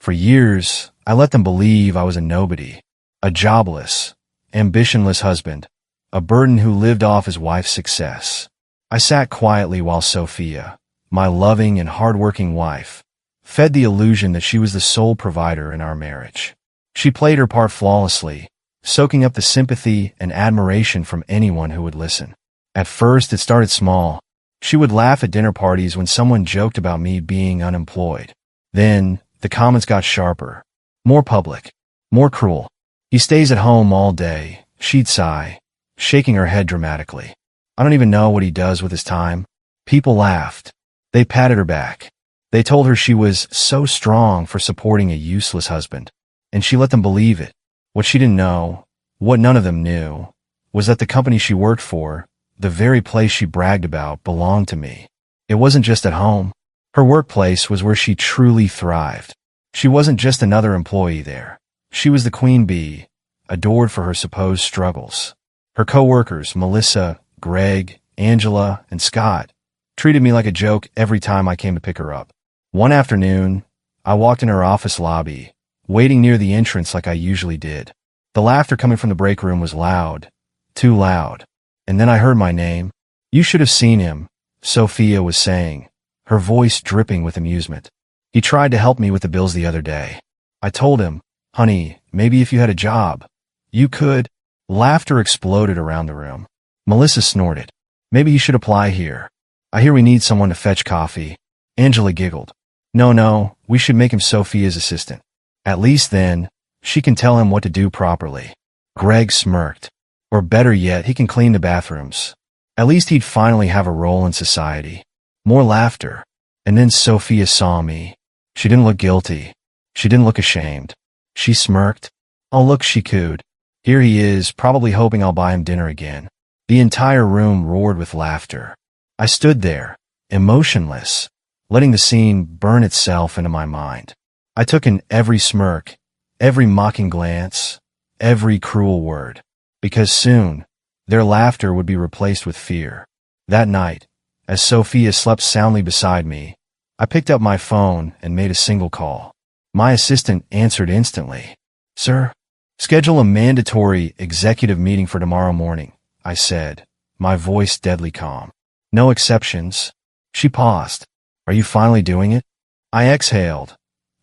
For years, I let them believe I was a nobody, a jobless, ambitionless husband, a burden who lived off his wife's success. I sat quietly while Sophia, my loving and hardworking wife, fed the illusion that she was the sole provider in our marriage. She played her part flawlessly, soaking up the sympathy and admiration from anyone who would listen. At first, it started small. She would laugh at dinner parties when someone joked about me being unemployed. Then, the comments got sharper, more public, more cruel. "He stays at home all day," she'd sigh, shaking her head dramatically. "I don't even know what he does with his time." People laughed. They patted her back. They told her she was so strong for supporting a useless husband, and she let them believe it. What she didn't know, what none of them knew, was that the company she worked for, the very place she bragged about, belonged to me. It wasn't just at home. Her workplace was where she truly thrived. She wasn't just another employee there. She was the queen bee, adored for her supposed struggles. Her co-workers, Melissa, Greg, Angela, and Scott, treated me like a joke every time I came to pick her up. One afternoon, I walked in her office lobby, waiting near the entrance like I usually did. The laughter coming from the break room was loud, too loud. And then I heard my name. "You should have seen him," Sophia was saying, her voice dripping with amusement. "He tried to help me with the bills the other day. I told him, 'Honey, maybe if you had a job, you could.'" Laughter exploded around the room. Melissa snorted. "Maybe he should apply here. I hear we need someone to fetch coffee." Angela giggled. No, we should make him Sophia's assistant. At least then, she can tell him what to do properly." Greg smirked. "Or better yet, he can clean the bathrooms. At least he'd finally have a role in society." More laughter. And then Sophia saw me. She didn't look guilty. She didn't look ashamed. She smirked. "Oh look," she cooed. "Here he is, probably hoping I'll buy him dinner again." The entire room roared with laughter. I stood there, emotionless, letting the scene burn itself into my mind. I took in every smirk, every mocking glance, every cruel word, because soon, their laughter would be replaced with fear. That night, as Sophia slept soundly beside me, I picked up my phone and made a single call. My assistant answered instantly. "Sir, schedule a mandatory executive meeting for tomorrow morning," I said, my voice deadly calm. "No exceptions." She paused. "Are you finally doing it?" I exhaled,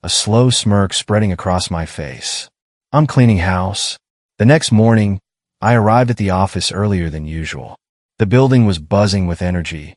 a slow smirk spreading across my face. "I'm cleaning house." The next morning, I arrived at the office earlier than usual. The building was buzzing with energy.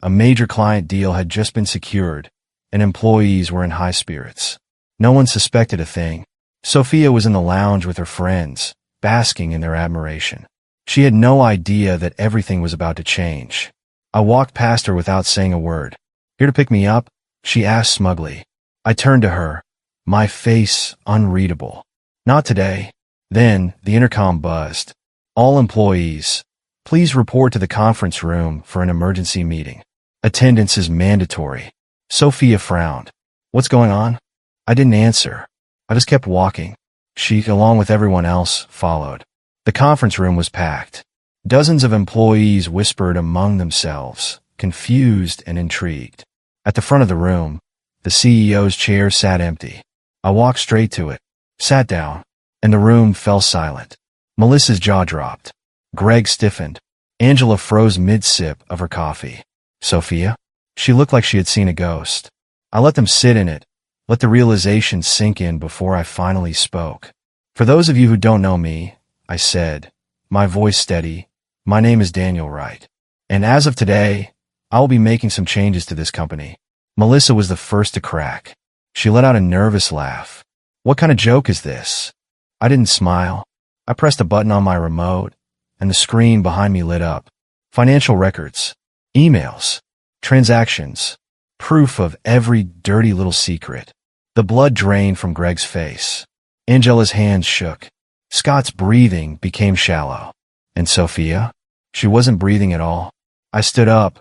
A major client deal had just been secured, and employees were in high spirits. No one suspected a thing. Sophia was in the lounge with her friends, basking in their admiration. She had no idea that everything was about to change. I walked past her without saying a word. "Here to pick me up?" she asked smugly. I turned to her, my face unreadable. "Not today." Then the intercom buzzed. "All employees, please report to the conference room for an emergency meeting. Attendance is mandatory." Sophia frowned. "What's going on?" I didn't answer. I just kept walking. She, along with everyone else, followed. The conference room was packed. Dozens of employees whispered among themselves, confused and intrigued. At the front of the room, the CEO's chair sat empty. I walked straight to it, sat down, and the room fell silent. Melissa's jaw dropped. Greg stiffened. Angela froze mid-sip of her coffee. Sophia? She looked like she had seen a ghost. I let them sit in it, let the realization sink in before I finally spoke. "For those of you who don't know me," I said, my voice steady, "my name is Daniel Wright. And as of today, I will be making some changes to this company." Melissa was the first to crack. She let out a nervous laugh. "What kind of joke is this?" I didn't smile. I pressed a button on my remote, and the screen behind me lit up. Financial records, emails, transactions, proof of every dirty little secret. The blood drained from Greg's face. Angela's hands shook. Scott's breathing became shallow. And Sophia? She wasn't breathing at all. I stood up,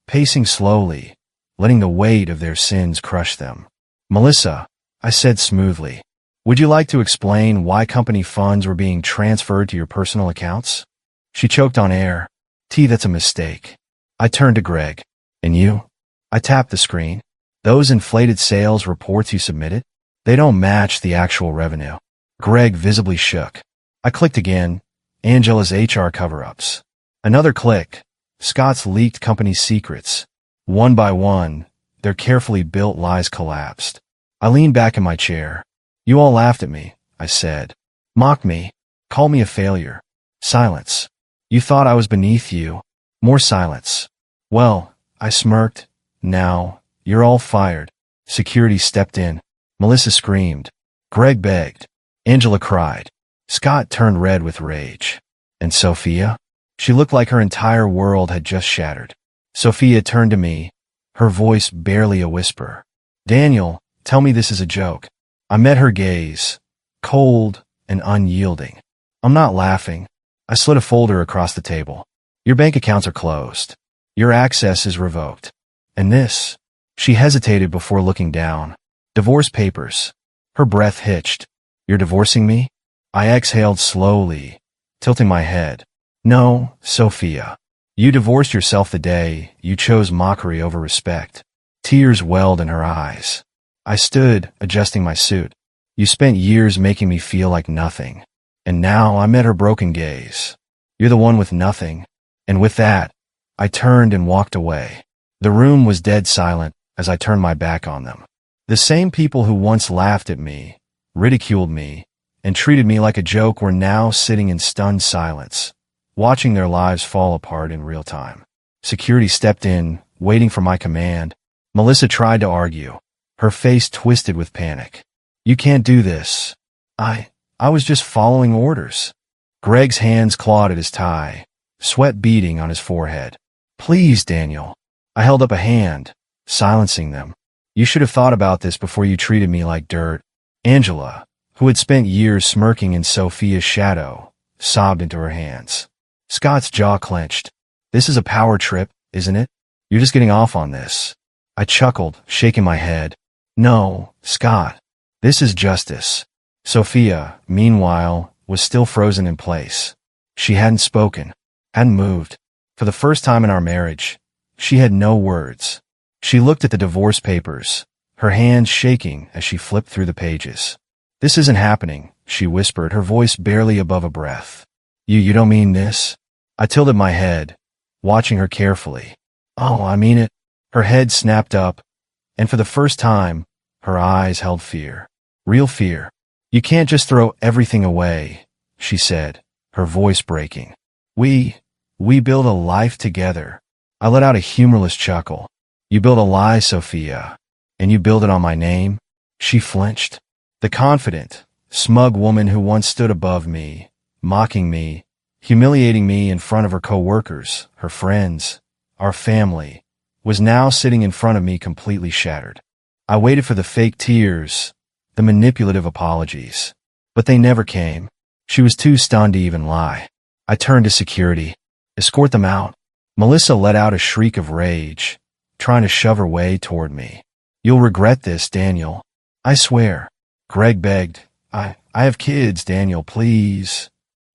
pacing slowly, letting the weight of their sins crush them. "Melissa," I said smoothly, "would you like to explain why company funds were being transferred to your personal accounts?" She choked on air. That's a mistake." I turned to Greg. "And you?" I tapped the screen. "Those inflated sales reports you submitted?" They don't match the actual revenue. Greg visibly shook. I clicked again. Angela's HR cover-ups. Another click. Scott's leaked company secrets. One by one, their carefully built lies collapsed. I leaned back in my chair. You all laughed at me, I said. Mocked me. Called me a failure. Silence. You thought I was beneath you. More silence. Well, I smirked. Now, you're all fired. Security stepped in. Melissa screamed. Greg begged. Angela cried. Scott turned red with rage. And Sophia? She looked like her entire world had just shattered. Sophia turned to me, her voice barely a whisper. Daniel, tell me this is a joke. I met her gaze, cold and unyielding. I'm not laughing. I slid a folder across the table. Your bank accounts are closed. Your access is revoked. And this? She hesitated before looking down. Divorce papers. Her breath hitched. You're divorcing me? I exhaled slowly, tilting my head. No, Sophia. You divorced yourself the day you chose mockery over respect. Tears welled in her eyes. I stood, adjusting my suit. You spent years making me feel like nothing. And now I met her broken gaze. You're the one with nothing. And with that, I turned and walked away. The room was dead silent as I turned my back on them. The same people who once laughed at me, ridiculed me, and treated me like a joke were now sitting in stunned silence, watching their lives fall apart in real time. Security stepped in, waiting for my command. Melissa tried to argue, her face twisted with panic. You can't do this. I was just following orders. Greg's hands clawed at his tie, sweat beading on his forehead. Please, Daniel. I held up a hand, silencing them. You should have thought about this before you treated me like dirt. Angela, who had spent years smirking in Sophia's shadow, sobbed into her hands. Scott's jaw clenched. This is a power trip, isn't it? You're just getting off on this. I chuckled, shaking my head. No, Scott. This is justice. Sophia, meanwhile, was still frozen in place. She hadn't spoken, hadn't moved. For the first time in our marriage, she had no words. She looked at the divorce papers, her hands shaking as she flipped through the pages. This isn't happening, she whispered, her voice barely above a breath. You don't mean this? I tilted my head, watching her carefully. Oh, I mean it. Her head snapped up, and for the first time, her eyes held fear. Real fear. You can't just throw everything away, she said, her voice breaking. We build a life together. I let out a humorless chuckle. You build a lie, Sophia, and you build it on my name? She flinched. The confident, smug woman who once stood above me, mocking me, humiliating me in front of her coworkers, her friends, our family, was now sitting in front of me completely shattered. I waited for the fake tears, the manipulative apologies, but they never came. She was too stunned to even lie. I turned to security. Escort them out. Melissa let out a shriek of rage, trying to shove her way toward me. You'll regret this, Daniel. I swear. Greg begged. I have kids, Daniel, please.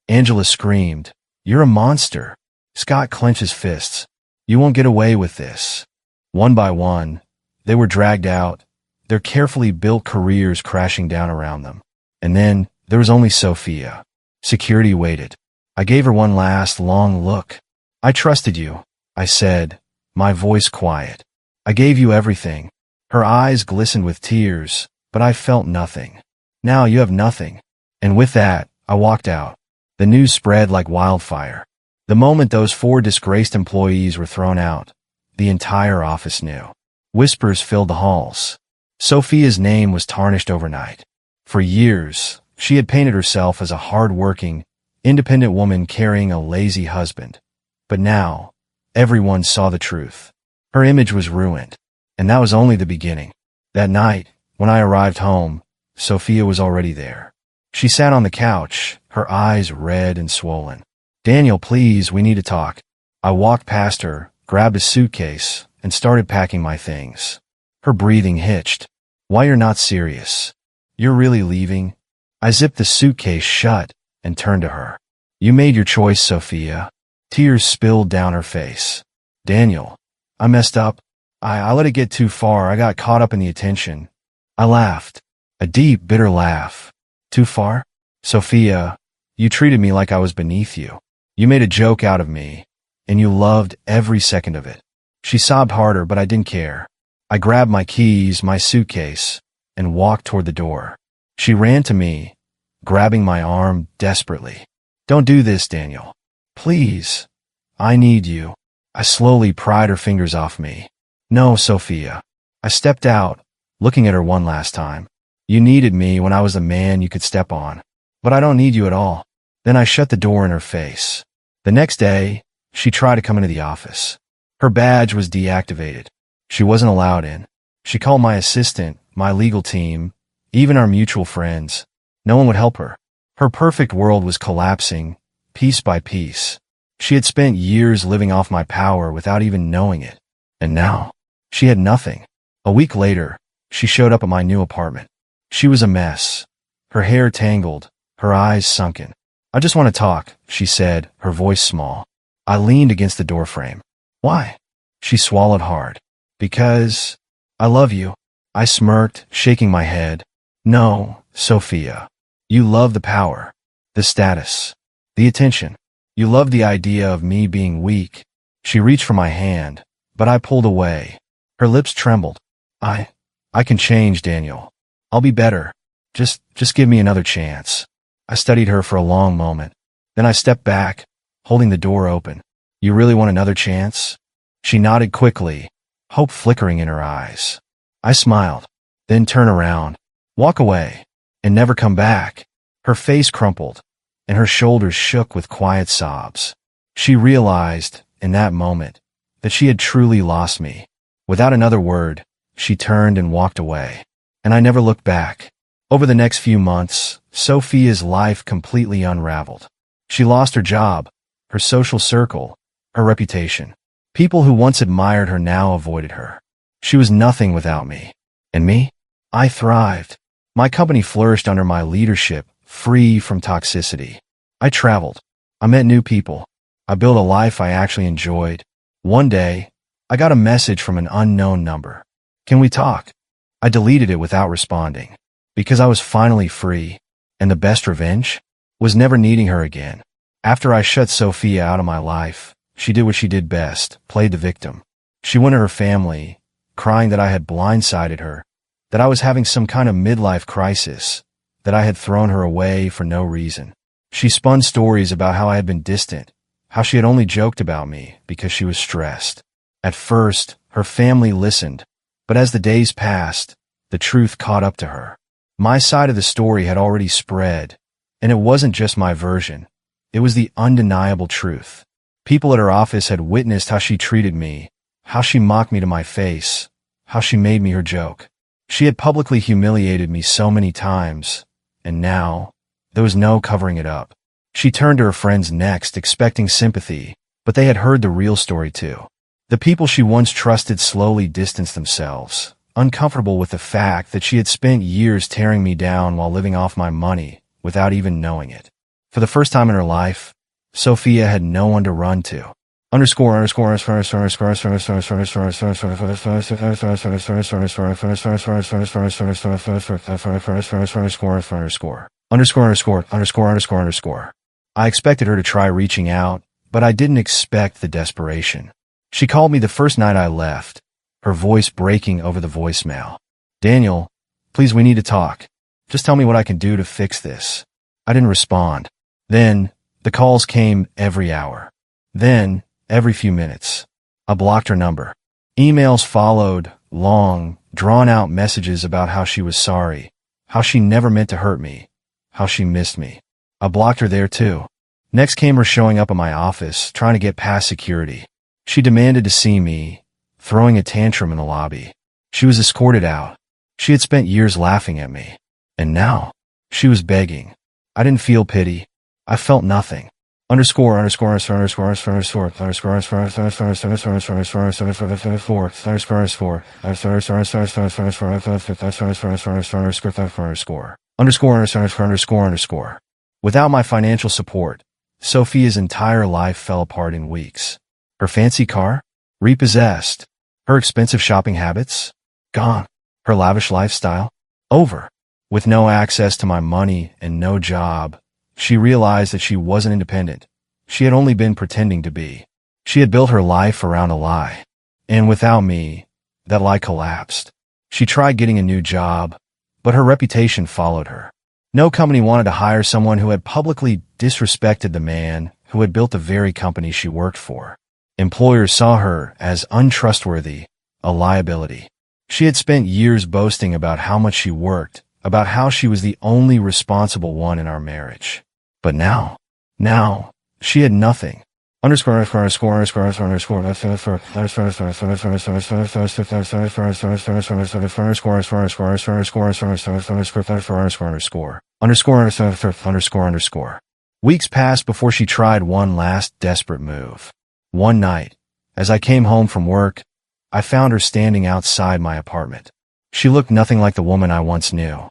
Angela screamed. You're a monster. Scott clenched his fists. You won't get away with this. One by one, they were dragged out, their carefully built careers crashing down around them. And then there was only Sophia. Security waited. I gave her one last long look. I trusted you, I said, my voice quiet. I gave you everything. Her eyes glistened with tears, but I felt nothing. Now you have nothing. And with that, I walked out. The news spread like wildfire. The moment those 4 disgraced employees were thrown out, the entire office knew. Whispers filled the halls. Sophia's name was tarnished overnight. For years, she had painted herself as a hard-working, independent woman carrying a lazy husband. But now, everyone saw the truth. Her image was ruined, and that was only the beginning. That night, when I arrived home, Sophia was already there. She sat on the couch, her eyes red and swollen. Daniel, please, we need to talk. I walked past her, grabbed a suitcase, and started packing my things. Her breathing hitched. Why, you're not serious? You're really leaving? I zipped the suitcase shut and turned to her. You made your choice, Sophia. Tears spilled down her face. Daniel, I messed up. I let it get too far. I got caught up in the attention. I laughed. A deep, bitter laugh. Too far? Sophia, you treated me like I was beneath you. You made a joke out of me, and you loved every second of it. She sobbed harder, but I didn't care. I grabbed my keys, my suitcase, and walked toward the door. She ran to me, grabbing my arm desperately. Don't do this, Daniel. Please. I need you. I slowly pried her fingers off me. No, Sophia. I stepped out, looking at her one last time. You needed me when I was the man you could step on. But I don't need you at all. Then I shut the door in her face. The next day, she tried to come into the office. Her badge was deactivated. She wasn't allowed in. She called my assistant, my legal team, even our mutual friends. No one would help her. Her perfect world was collapsing, piece by piece. She had spent years living off my power without even knowing it. And now, she had nothing. A week later, she showed up at my new apartment. She was a mess. Her hair tangled, her eyes sunken. I just want to talk, she said, her voice small. I leaned against the doorframe. Why? She swallowed hard. Because I love you. I smirked, shaking my head. No, Sophia. You love the power, the status, the attention. You love the idea of me being weak. She reached for my hand, but I pulled away. Her lips trembled. I can change, Daniel. I'll be better. Just give me another chance. I studied her for a long moment. Then I stepped back, holding the door open. You really want another chance? She nodded quickly, hope flickering in her eyes. I smiled, then turned around, walk away, and never come back. Her face crumpled, and her shoulders shook with quiet sobs. She realized, in that moment, that she had truly lost me. Without another word, she turned and walked away. And I never looked back. Over the next few months, Sophia's life completely unraveled. She lost her job, her social circle, her reputation. People who once admired her now avoided her. She was nothing without me. And me? I thrived. My company flourished under my leadership, free from toxicity. I traveled. I met new people. I built a life I actually enjoyed. One day, I got a message from an unknown number. Can we talk? I deleted it without responding. Because I was finally free. And the best revenge? Was never needing her again. After I shut Sophia out of my life, she did what she did best, played the victim. She went to her family, crying that I had blindsided her, that I was having some kind of midlife crisis, that I had thrown her away for no reason. She spun stories about how I had been distant, how she had only joked about me because she was stressed. At first, her family listened, but as the days passed, the truth caught up to her. My side of the story had already spread, and it wasn't just my version. It was the undeniable truth. People at her office had witnessed how she treated me, how she mocked me to my face, how she made me her joke. She had publicly humiliated me so many times, and now, there was no covering it up. She turned to her friends next, expecting sympathy, but they had heard the real story too. The people she once trusted slowly distanced themselves, uncomfortable with the fact that she had spent years tearing me down while living off my money, without even knowing it. For the first time in her life, Sophia had no one to run to. I expected her to try reaching out, but I didn't expect the desperation. She called me the first night I left, her voice breaking over the voicemail. Daniel, please, we need to talk. Just tell me what I can do to fix this. I didn't respond. Then, the calls came every hour. Then, every few minutes. I blocked her number. Emails followed, long, drawn-out messages about how she was sorry, how she never meant to hurt me, how she missed me. I blocked her there too. Next came her showing up at my office, trying to get past security. She demanded to see me, throwing a tantrum in the lobby. She was escorted out. She had spent years laughing at me. And now, she was begging. I didn't feel pity. I felt nothing. Without my financial support, Sophia's entire life fell apart in weeks. Her fancy car? Repossessed. Her expensive shopping habits? Gone. Her lavish lifestyle? Over. With no access to my money and no job, she realized that she wasn't independent. She had only been pretending to be. She had built her life around a lie. And without me, that lie collapsed. She tried getting a new job, but her reputation followed her. No company wanted to hire someone who had publicly disrespected the man who had built the very company she worked for. Employers saw her as untrustworthy, a liability. She had spent years boasting about how much she worked, about how she was the only responsible one in our marriage. But now, she had nothing. Score. Weeks passed before she tried one last desperate move. One night, as I came home from work, I found her standing outside my apartment. She looked nothing like the woman I once knew.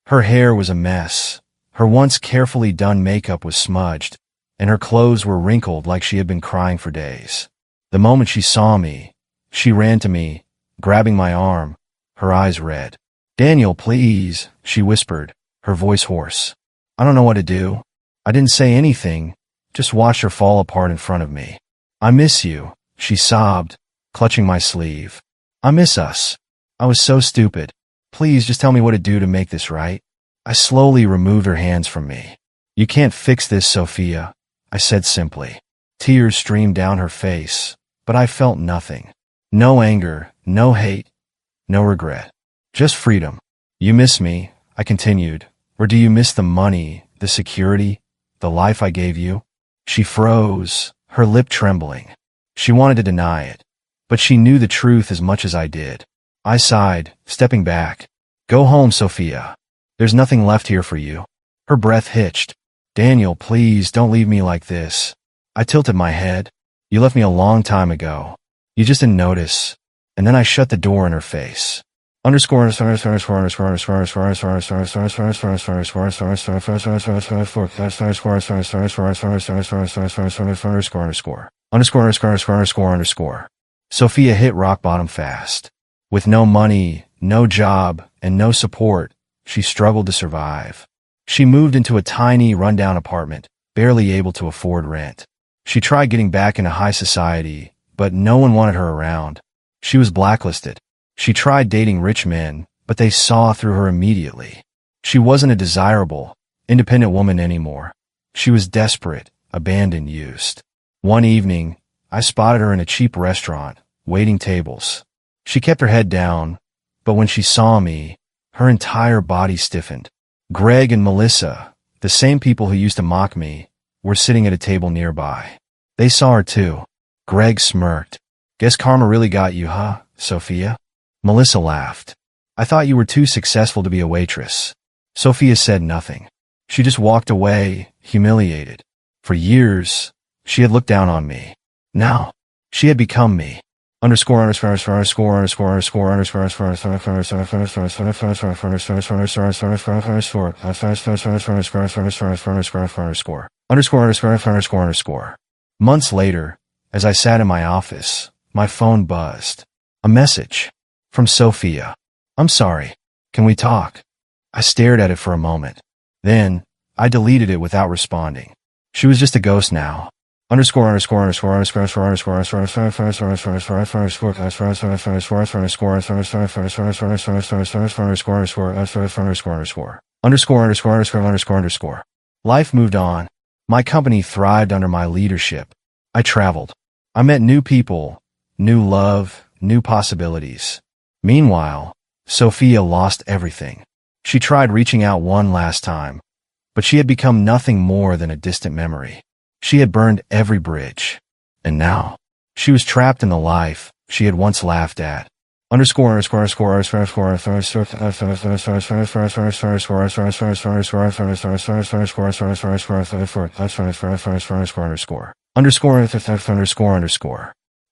Her hair was a mess. Her once carefully done makeup was smudged, and her clothes were wrinkled like she had been crying for days. The moment she saw me, she ran to me, grabbing my arm, her eyes red. "Daniel, please," she whispered, her voice hoarse. I don't know what to do. I didn't say anything, just watched her fall apart in front of me. "I miss you," she sobbed, clutching my sleeve. "I miss us. I was so stupid. Please just tell me what to do to make this right." I slowly removed her hands from me. "You can't fix this, Sophia," I said simply. Tears streamed down her face, but I felt nothing. No anger, no hate, no regret. Just freedom. "You miss me," I continued, "or do you miss the money, the security, the life I gave you?" She froze, her lip trembling. She wanted to deny it, but she knew the truth as much as I did. I sighed, stepping back. "Go home, Sophia. There's nothing left here for you." Her breath hitched. "Daniel, please don't leave me like this." I tilted my head. "You left me a long time ago. You just didn't notice." And then I shut the door in her face. Sophia hit rock bottom fast. With no money, no job, and no support, she struggled to survive. She moved into a tiny, rundown apartment, barely able to afford rent. She tried getting back into high society, but no one wanted her around. She was blacklisted. She tried dating rich men, but they saw through her immediately. She wasn't a desirable, independent woman anymore. She was desperate, abandoned, used. One evening, I spotted her in a cheap restaurant, waiting tables. She kept her head down, but when she saw me, her entire body stiffened. Greg and Melissa, the same people who used to mock me, were sitting at a table nearby. They saw her too. Greg smirked. "Guess karma really got you, huh, Sophia?" Melissa laughed. "I thought you were too successful to be a waitress." Sophia said nothing. She just walked away, humiliated. For years, she had looked down on me. Now, she had become me. Months later, as I sat in my office, my phone buzzed. A message. From Sophia. "I'm sorry. Can we talk?" I stared at it for a moment. Then, I deleted it without responding. She was just a ghost now. Life moved on. My company thrived under my leadership. I traveled. I met new people, new love, new possibilities. Meanwhile, Sophia lost everything. She tried reaching out one last time, but she had become nothing more than a distant memory. She had burned every bridge. And now, she was trapped in the life she had once laughed at.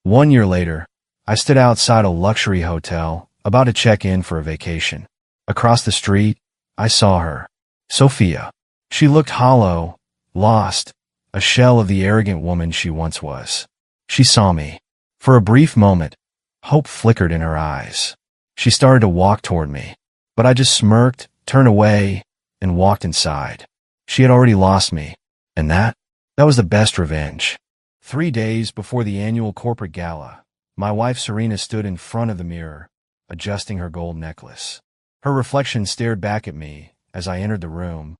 One year later, I stood outside a luxury hotel, about to check in for a vacation. Across the street, I saw her. Sophia. She looked hollow, lost, a shell of the arrogant woman she once was. She saw me. For a brief moment, hope flickered in her eyes. She started to walk toward me, but I just smirked turned away, and walked inside. She had already lost me, and that was the best revenge. 3 days before the annual corporate gala, my wife Serena stood in front of the mirror, adjusting her gold necklace. Her reflection stared back at me as I entered the room,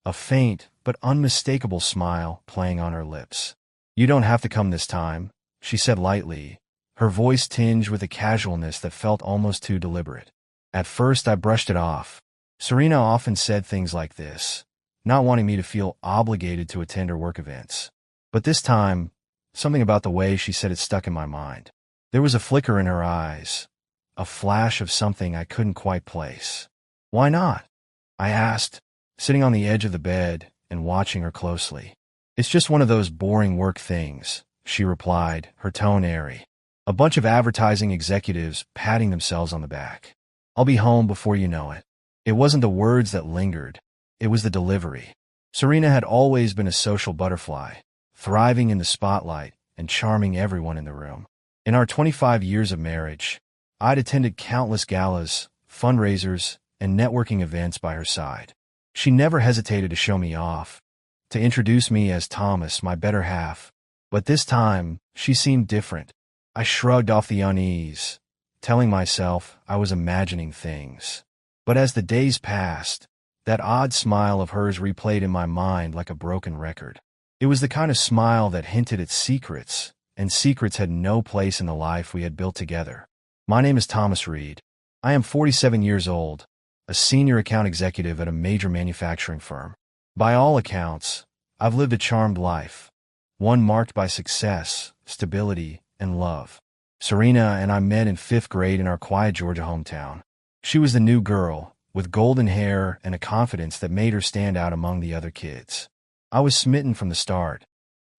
a faint but unmistakable smile playing on her lips. "You don't have to come this time," she said lightly, her voice tinged with a casualness that felt almost too deliberate. At first I brushed it off. Serena often said things like this, not wanting me to feel obligated to attend her work events. But this time, something about the way she said it stuck in my mind. There was a flicker in her eyes, a flash of something I couldn't quite place. "Why not?" I asked, sitting on the edge of the bed and watching her closely. "It's just one of those boring work things," she replied, her tone airy. "A bunch of advertising executives patting themselves on the back. I'll be home before you know it." It wasn't the words that lingered. It was the delivery. Serena had always been a social butterfly, thriving in the spotlight and charming everyone in the room. In our 25 years of marriage, I'd attended countless galas, fundraisers, and networking events by her side. She never hesitated to show me off, to introduce me as Thomas, my better half. But this time, she seemed different. I shrugged off the unease, telling myself I was imagining things. But as the days passed, that odd smile of hers replayed in my mind like a broken record. It was the kind of smile that hinted at secrets, and secrets had no place in the life we had built together. "My name is Thomas Reed. I am 47 years old, a senior account executive at a major manufacturing firm. By all accounts, I've lived a charmed life, one marked by success, stability, and love." Serena and I met in 5th grade in our quiet Georgia hometown. She was the new girl, with golden hair and a confidence that made her stand out among the other kids. I was smitten from the start,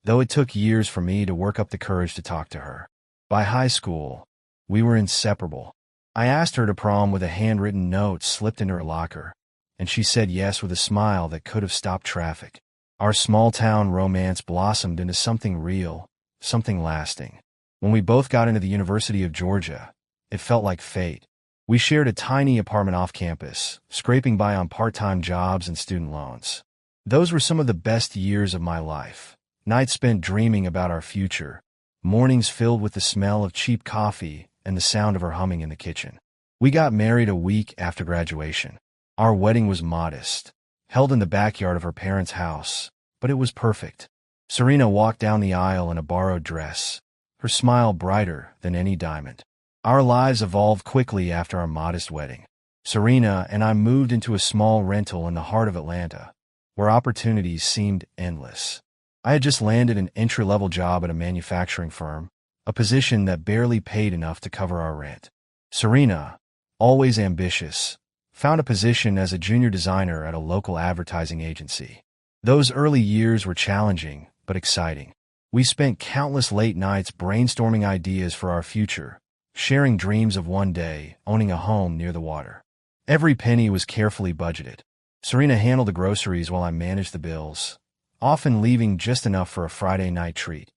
though it took years for me to work up the courage to talk to her. By high school, we were inseparable. I asked her to prom with a handwritten note slipped into her locker, and she said yes with a smile that could have stopped traffic. Our small-town romance blossomed into something real, something lasting. When we both got into the University of Georgia, it felt like fate. We shared a tiny apartment off campus, scraping by on part-time jobs and student loans. Those were some of the best years of my life. Nights spent dreaming about our future, mornings filled with the smell of cheap coffee and the sound of her humming in the kitchen. We got married a week after graduation. Our wedding was modest, held in the backyard of her parents' house, but it was perfect. Serena walked down the aisle in a borrowed dress, her smile brighter than any diamond. Our lives evolved quickly after our modest wedding. Serena and I moved into a small rental in the heart of Atlanta, where opportunities seemed endless. I had just landed an entry-level job at a manufacturing firm, a position that barely paid enough to cover our rent. Serena, always ambitious, found a position as a junior designer at a local advertising agency. Those early years were challenging, but exciting. We spent countless late nights brainstorming ideas for our future, sharing dreams of one day owning a home near the water. Every penny was carefully budgeted. Serena handled the groceries while I managed the bills, often leaving just enough for a Friday night treat,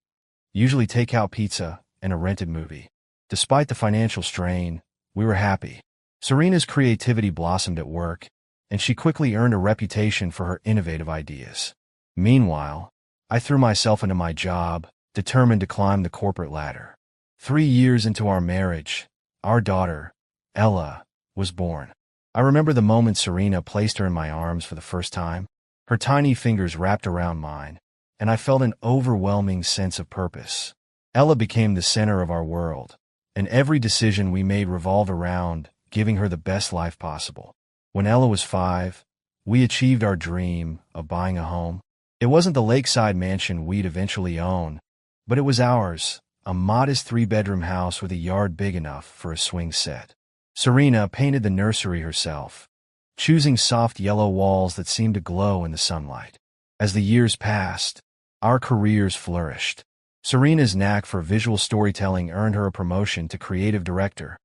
usually takeout pizza and a rented movie. Despite the financial strain, we were happy. Serena's creativity blossomed at work, and she quickly earned a reputation for her innovative ideas. Meanwhile, I threw myself into my job, determined to climb the corporate ladder. 3 years into our marriage, our daughter, Ella, was born. I remember the moment Serena placed her in my arms for the first time. Her tiny fingers wrapped around mine, and I felt an overwhelming sense of purpose. Ella became the center of our world, and every decision we made revolved around giving her the best life possible. When Ella was 5, we achieved our dream of buying a home. It wasn't the lakeside mansion we'd eventually own, but it was ours, a modest 3-bedroom house with a yard big enough for a swing set. Serena painted the nursery herself, choosing soft yellow walls that seemed to glow in the sunlight. As the years passed, our careers flourished. Serena's knack for visual storytelling earned her a promotion to creative director,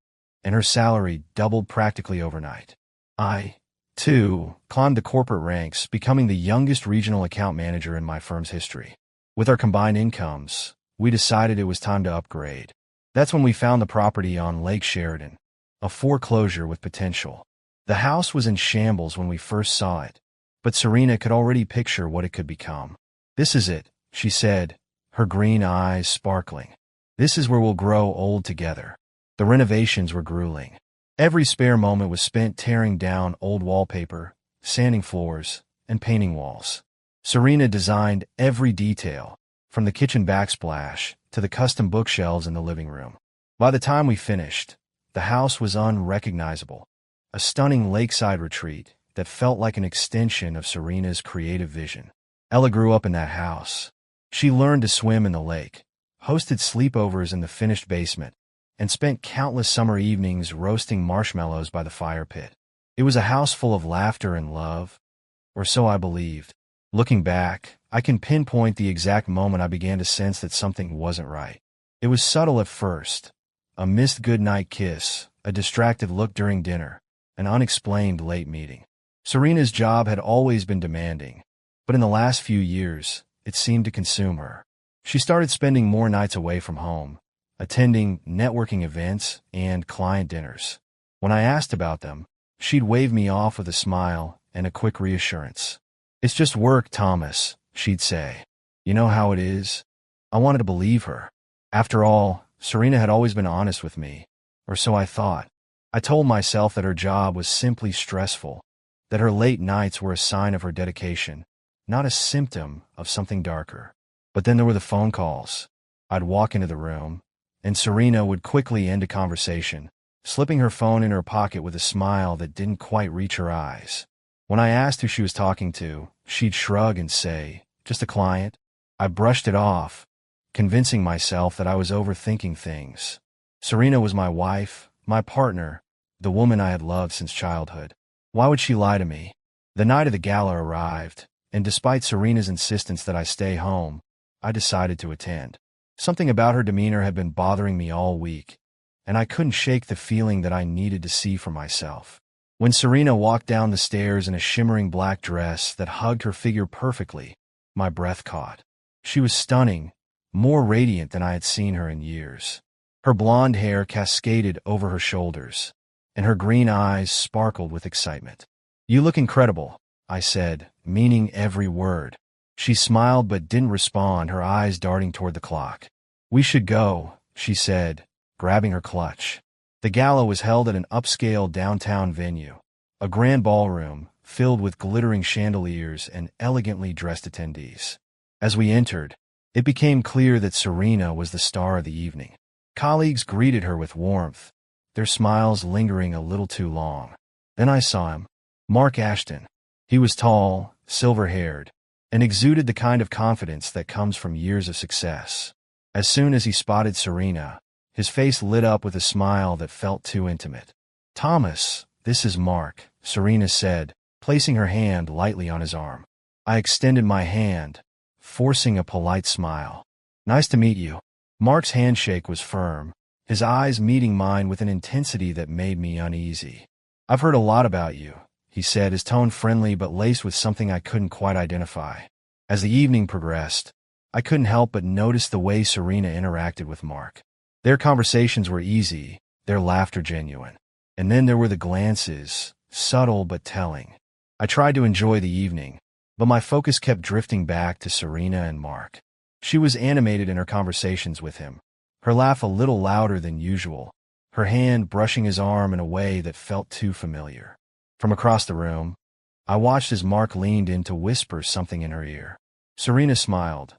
and her salary doubled practically overnight. I, too, climbed the corporate ranks, becoming the youngest regional account manager in my firm's history. With our combined incomes, we decided it was time to upgrade. That's when we found the property on Lake Sheridan, a foreclosure with potential. The house was in shambles when we first saw it, but Serena could already picture what it could become. "This is it," she said, her green eyes sparkling. "This is where we'll grow old together." The renovations were grueling. Every spare moment was spent tearing down old wallpaper, sanding floors, and painting walls. Serena designed every detail, from the kitchen backsplash to the custom bookshelves in the living room. By the time we finished, the house was unrecognizable, a stunning lakeside retreat that felt like an extension of Serena's creative vision. Ella grew up in that house. She learned to swim in the lake, hosted sleepovers in the finished basement, and spent countless summer evenings roasting marshmallows by the fire pit. It was a house full of laughter and love, or so I believed. Looking back, I can pinpoint the exact moment I began to sense that something wasn't right. It was subtle at first: a missed goodnight kiss, a distracted look during dinner, an unexplained late meeting. Serena's job had always been demanding, but in the last few years, it seemed to consume her. She started spending more nights away from home, attending networking events and client dinners. When I asked about them, she'd wave me off with a smile and a quick reassurance. "It's just work, Thomas," she'd say. "You know how it is." I wanted to believe her. After all, Serena had always been honest with me, or so I thought. I told myself that her job was simply stressful, that her late nights were a sign of her dedication, not a symptom of something darker. But then there were the phone calls. I'd walk into the room, and Serena would quickly end a conversation, slipping her phone in her pocket with a smile that didn't quite reach her eyes. When I asked who she was talking to, she'd shrug and say, "Just a client." I brushed it off, convincing myself that I was overthinking things. Serena was my wife, my partner, the woman I had loved since childhood. Why would she lie to me? The night of the gala arrived, and despite Serena's insistence that I stay home, I decided to attend. Something about her demeanor had been bothering me all week, and I couldn't shake the feeling that I needed to see for myself. When Serena walked down the stairs in a shimmering black dress that hugged her figure perfectly, my breath caught. She was stunning, more radiant than I had seen her in years. Her blonde hair cascaded over her shoulders, and her green eyes sparkled with excitement. "You look incredible," I said, meaning every word. She smiled but didn't respond, her eyes darting toward the clock. "We should go," she said, grabbing her clutch. The gala was held at an upscale downtown venue, a grand ballroom filled with glittering chandeliers and elegantly dressed attendees. As we entered, it became clear that Serena was the star of the evening. Colleagues greeted her with warmth, their smiles lingering a little too long. Then I saw him, Mark Ashton. He was tall, silver-haired, and exuded the kind of confidence that comes from years of success. As soon as he spotted Serena, his face lit up with a smile that felt too intimate. "Thomas, this is Mark," Serena said, placing her hand lightly on his arm. I extended my hand, forcing a polite smile. "Nice to meet you." Mark's handshake was firm, his eyes meeting mine with an intensity that made me uneasy. "I've heard a lot about you," he said, his tone friendly but laced with something I couldn't quite identify. As the evening progressed, I couldn't help but notice the way Serena interacted with Mark. Their conversations were easy, their laughter genuine. And then there were the glances, subtle but telling. I tried to enjoy the evening, but my focus kept drifting back to Serena and Mark. She was animated in her conversations with him, her laugh a little louder than usual, her hand brushing his arm in a way that felt too familiar. From across the room, I watched as Mark leaned in to whisper something in her ear. Serena smiled,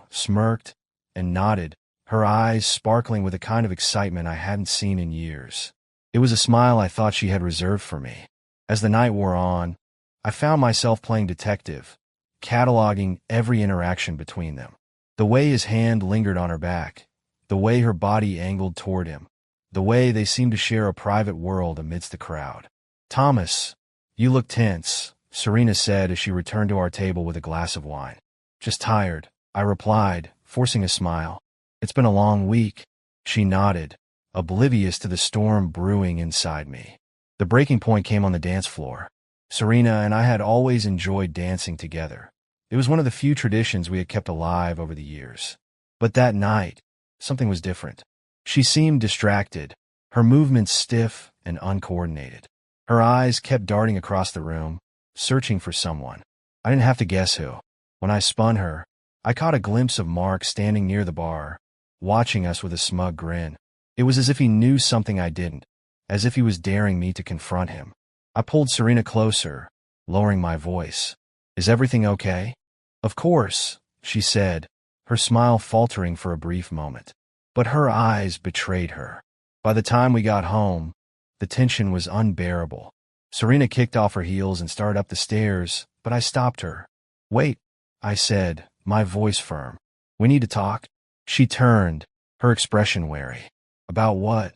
smirked, and nodded, her eyes sparkling with a kind of excitement I hadn't seen in years. It was a smile I thought she had reserved for me. As the night wore on, I found myself playing detective, cataloging every interaction between them. The way his hand lingered on her back, the way her body angled toward him, the way they seemed to share a private world amidst the crowd. "Thomas, you look tense," Serena said as she returned to our table with a glass of wine. "Just tired," I replied, forcing a smile. "It's been a long week." She nodded, oblivious to the storm brewing inside me. The breaking point came on the dance floor. Serena and I had always enjoyed dancing together. It was one of the few traditions we had kept alive over the years. But that night, something was different. She seemed distracted, her movements stiff and uncoordinated. Her eyes kept darting across the room, searching for someone. I didn't have to guess who. When I spun her, I caught a glimpse of Mark standing near the bar, watching us with a smug grin. It was as if he knew something I didn't, as if he was daring me to confront him. I pulled Serena closer, lowering my voice. "Is everything okay?" "Of course," she said, her smile faltering for a brief moment. But her eyes betrayed her. By the time we got home, the tension was unbearable. Serena kicked off her heels and started up the stairs, but I stopped her. "Wait," I said, my voice firm. "We need to talk." She turned, her expression wary. "About what?"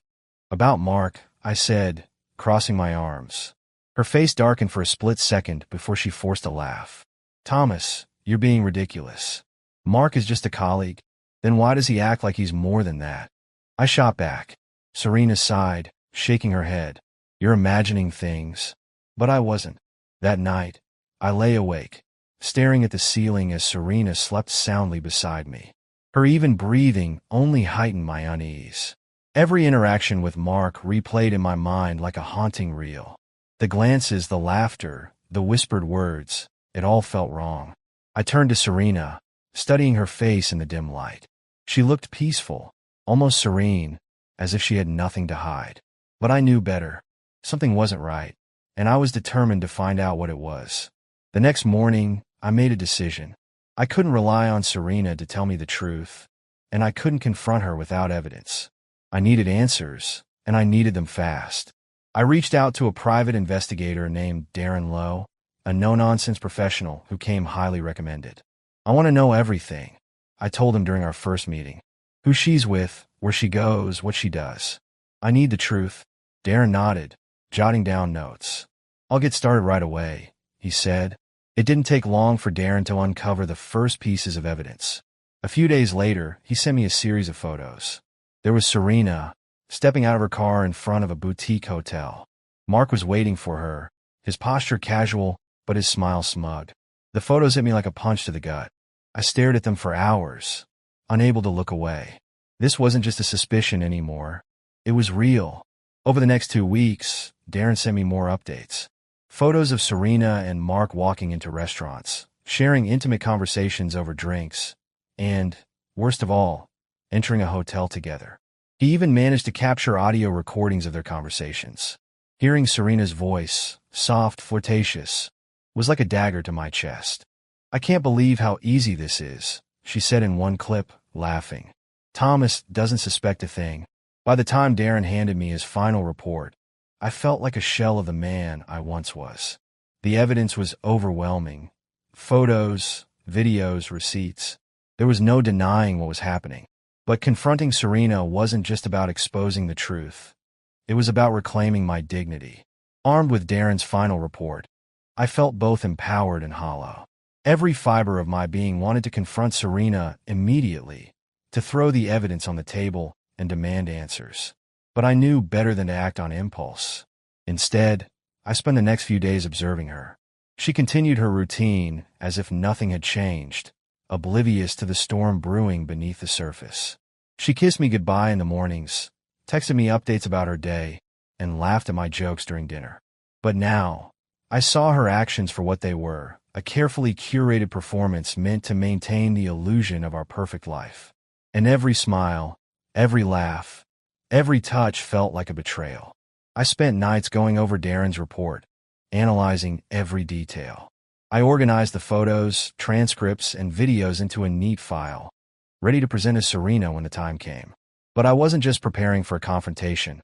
"About Mark," I said, crossing my arms. Her face darkened for a split second before she forced a laugh. "Thomas, you're being ridiculous. Mark is just a colleague. Then why does he act like he's more than that?" I shot back. Serena sighed, shaking her head. "You're imagining things." But I wasn't. That night, I lay awake, staring at the ceiling as Serena slept soundly beside me. Her even breathing only heightened my unease. Every interaction with Mark replayed in my mind like a haunting reel. The glances, the laughter, the whispered words, it all felt wrong. I turned to Serena, studying her face in the dim light. She looked peaceful, almost serene, as if she had nothing to hide. But I knew better. Something wasn't right, and I was determined to find out what it was. The next morning, I made a decision. I couldn't rely on Serena to tell me the truth, and I couldn't confront her without evidence. I needed answers, and I needed them fast. I reached out to a private investigator named Darren Lowe, a no-nonsense professional who came highly recommended. "I want to know everything," I told him during our first meeting. "Who she's with, where she goes, what she does. I need the truth." Darren nodded, jotting down notes. "I'll get started right away," he said. It didn't take long for Darren to uncover the first pieces of evidence. A few days later, he sent me a series of photos. There was Serena, stepping out of her car in front of a boutique hotel. Mark was waiting for her, his posture casual, but his smile smug. The photos hit me like a punch to the gut. I stared at them for hours, unable to look away. This wasn't just a suspicion anymore. It was real. Over the next 2 weeks, Darren sent me more updates. Photos of Serena and Mark walking into restaurants, sharing intimate conversations over drinks, and, worst of all, entering a hotel together. He even managed to capture audio recordings of their conversations. Hearing Serena's voice, soft, flirtatious, was like a dagger to my chest. "I can't believe how easy this is," she said in one clip, laughing. "Thomas doesn't suspect a thing." By the time Darren handed me his final report, I felt like a shell of the man I once was. The evidence was overwhelming. Photos, videos, receipts. There was no denying what was happening. But confronting Serena wasn't just about exposing the truth. It was about reclaiming my dignity. Armed with Darren's final report, I felt both empowered and hollow. Every fiber of my being wanted to confront Serena immediately, to throw the evidence on the table and demand answers. But I knew better than to act on impulse. Instead, I spent the next few days observing her. She continued her routine as if nothing had changed, oblivious to the storm brewing beneath the surface. She kissed me goodbye in the mornings, texted me updates about her day, and laughed at my jokes during dinner. But now, I saw her actions for what they were, a carefully curated performance meant to maintain the illusion of our perfect life. And every smile, every laugh, every touch felt like a betrayal. I spent nights going over Darren's report, analyzing every detail. I organized the photos, transcripts, and videos into a neat file, ready to present to Serena when the time came. But I wasn't just preparing for a confrontation.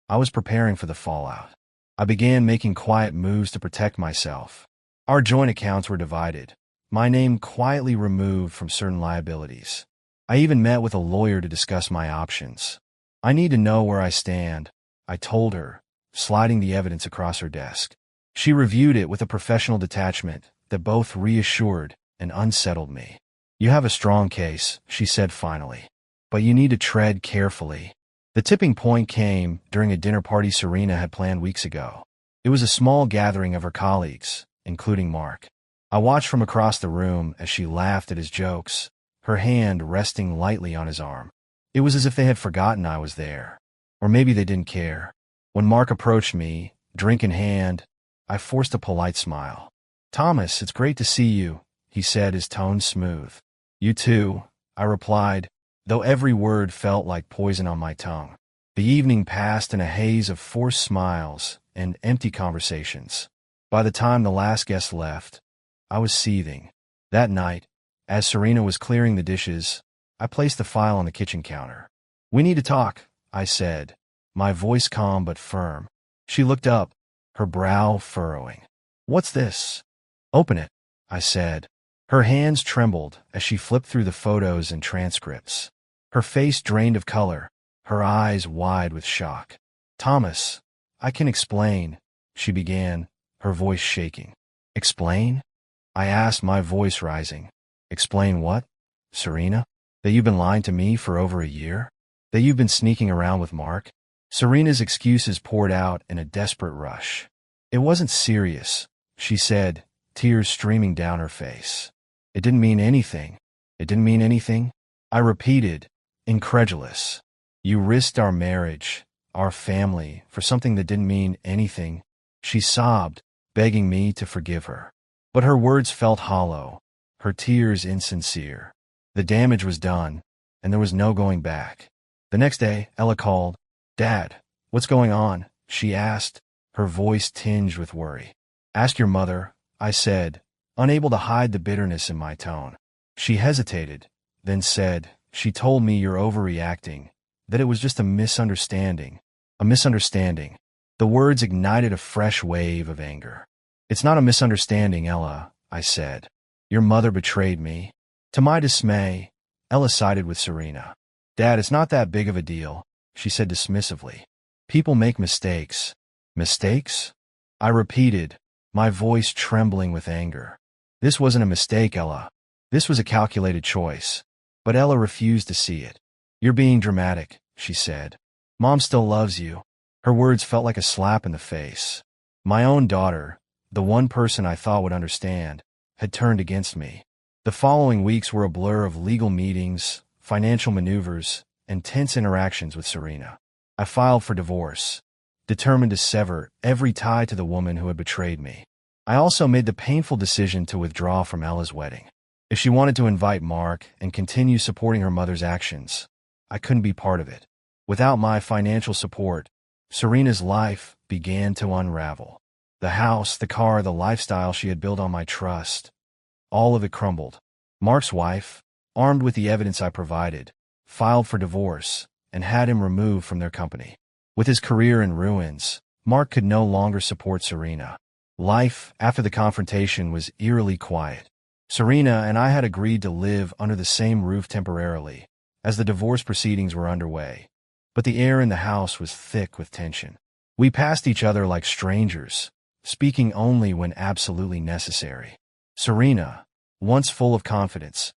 I was preparing for the fallout. I began making quiet moves to protect myself. Our joint accounts were divided, my name quietly removed from certain liabilities. I even met with a lawyer to discuss my options. "I need to know where I stand," I told her, sliding the evidence across her desk. She reviewed it with a professional detachment that both reassured and unsettled me. "You have a strong case," she said finally, "but you need to tread carefully." The tipping point came during a dinner party Serena had planned weeks ago. It was a small gathering of her colleagues, including Mark. I watched from across the room as she laughed at his jokes, her hand resting lightly on his arm. It was as if they had forgotten I was there. Or maybe they didn't care. When Mark approached me, Drink in hand, I forced a polite smile. "Thomas, it's great to see you," he said, his tone smooth. "You too," I replied, though every word felt like poison on my tongue. The evening passed in a haze of forced smiles and empty conversations. By the time the last guest left, I was seething. That night, as Serena was clearing the dishes, I placed the file on the kitchen counter. "We need to talk," I said, my voice calm but firm. She looked up, her brow furrowing. "What's this?" "Open it," I said. Her hands trembled as she flipped through the photos and transcripts. Her face drained of color, her eyes wide with shock. "Thomas, I can explain," she began, her voice shaking. "Explain?" I asked, my voice rising. "Explain what, Serena? That you've been lying to me for over a year? That you've been sneaking around with Mark?" Serena's excuses poured out in a desperate rush. "It wasn't serious," she said, tears streaming down her face. "It didn't mean anything." "It didn't mean anything?" I repeated, incredulous. "You risked our marriage, our family, for something that didn't mean anything." She sobbed, begging me to forgive her. But her words felt hollow, her tears insincere. The damage was done, and there was no going back. The next day, Ella called. "Dad, what's going on?" she asked, her voice tinged with worry. "Ask your mother," I said, unable to hide the bitterness in my tone. She hesitated, then said, "She told me you're overreacting, that it was just a misunderstanding." "A misunderstanding." The words ignited a fresh wave of anger. "It's not a misunderstanding, Ella," I said. "Your mother betrayed me." To my dismay, Ella sided with Serena. "Dad, it's not that big of a deal," she said dismissively. "People make mistakes." "Mistakes?" I repeated, my voice trembling with anger. "This wasn't a mistake, Ella. This was a calculated choice." But Ella refused to see it. "You're being dramatic," she said. "Mom still loves you." Her words felt like a slap in the face. My own daughter, the one person I thought would understand, had turned against me. The following weeks were a blur of legal meetings, financial maneuvers, and tense interactions with Serena. I filed for divorce, determined to sever every tie to the woman who had betrayed me. I also made the painful decision to withdraw from Ella's wedding. If she wanted to invite Mark and continue supporting her mother's actions, I couldn't be part of it. Without my financial support, Serena's life began to unravel. The house, the car, the lifestyle she had built on my trust, all of it crumbled. Mark's wife, armed with the evidence I provided, filed for divorce and had him removed from their company. With his career in ruins, Mark could no longer support Serena. Life after the confrontation was eerily quiet. Serena and I had agreed to live under the same roof temporarily, as the divorce proceedings were underway. But the air in the house was thick with tension. We passed each other like strangers, speaking only when absolutely necessary. Serena, once full of confidence,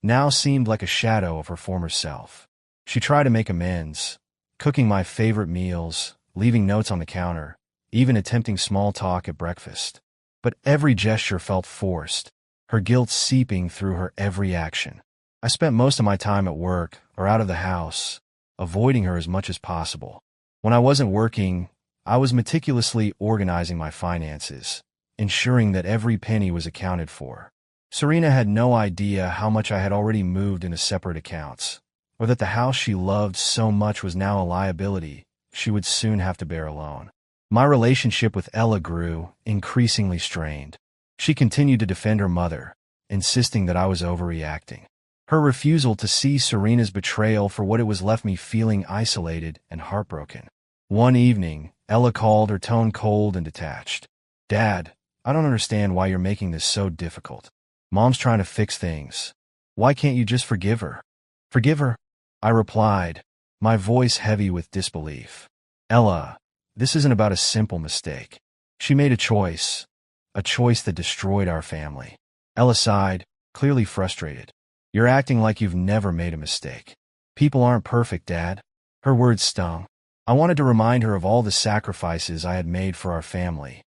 now seemed like a shadow of her former self. She tried to make amends, cooking my favorite meals, leaving notes on the counter, even attempting small talk at breakfast. But every gesture felt forced, her guilt seeping through her every action. I spent most of my time at work or out of the house, avoiding her as much as possible. When I wasn't working, I was meticulously organizing my finances, ensuring that every penny was accounted for. Serena had no idea how much I had already moved into separate accounts, or that the house she loved so much was now a liability she would soon have to bear alone. My relationship with Ella grew increasingly strained. She continued to defend her mother, insisting that I was overreacting. Her refusal to see Serena's betrayal for what it was left me feeling isolated and heartbroken. One evening, Ella called, her tone cold and detached. "Dad, I don't understand why you're making this so difficult. Mom's trying to fix things. Why can't you just forgive her?" "Forgive her?" I replied, my voice heavy with disbelief. "Ella, this isn't about a simple mistake. She made a choice that destroyed our family." Ella sighed, clearly frustrated. "You're acting like you've never made a mistake." "People aren't perfect, Dad." Her words stung. I wanted to remind her of all the sacrifices I had made for our family,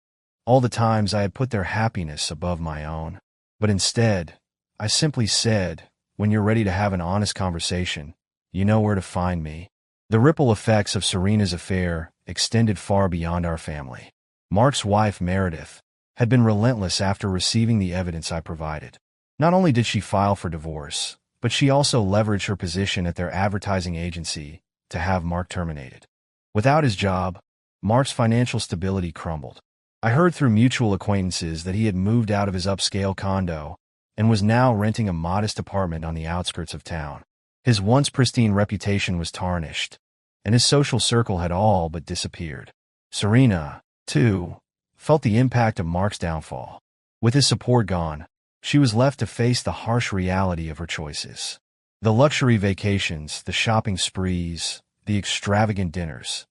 all the times I had put their happiness above my own. But instead, I simply said, "When you're ready to have an honest conversation, you know where to find me." The ripple effects of Serena's affair extended far beyond our family. Mark's wife, Meredith, had been relentless after receiving the evidence I provided. Not only did she file for divorce, but she also leveraged her position at their advertising agency to have Mark terminated. Without his job, Mark's financial stability crumbled. I heard through mutual acquaintances that he had moved out of his upscale condo and was now renting a modest apartment on the outskirts of town. His once pristine reputation was tarnished, and his social circle had all but disappeared. Serena, too, felt the impact of Mark's downfall. With his support gone, she was left to face the harsh reality of her choices. The luxury vacations, the shopping sprees, the extravagant dinners,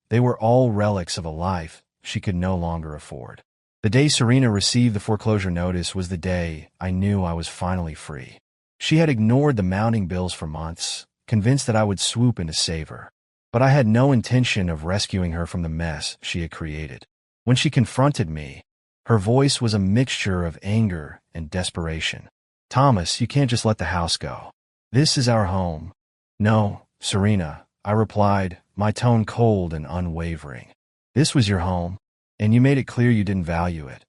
they were all relics of a life she could no longer afford. The day Serena received the foreclosure notice was the day I knew I was finally free. She had ignored the mounting bills for months, convinced that I would swoop in to save her. But I had no intention of rescuing her from the mess she had created. When she confronted me, her voice was a mixture of anger and desperation. "Thomas, you can't just let the house go. This is our home." "No, Serena," I replied, my tone cold and unwavering. "This was your home, and you made it clear you didn't value it.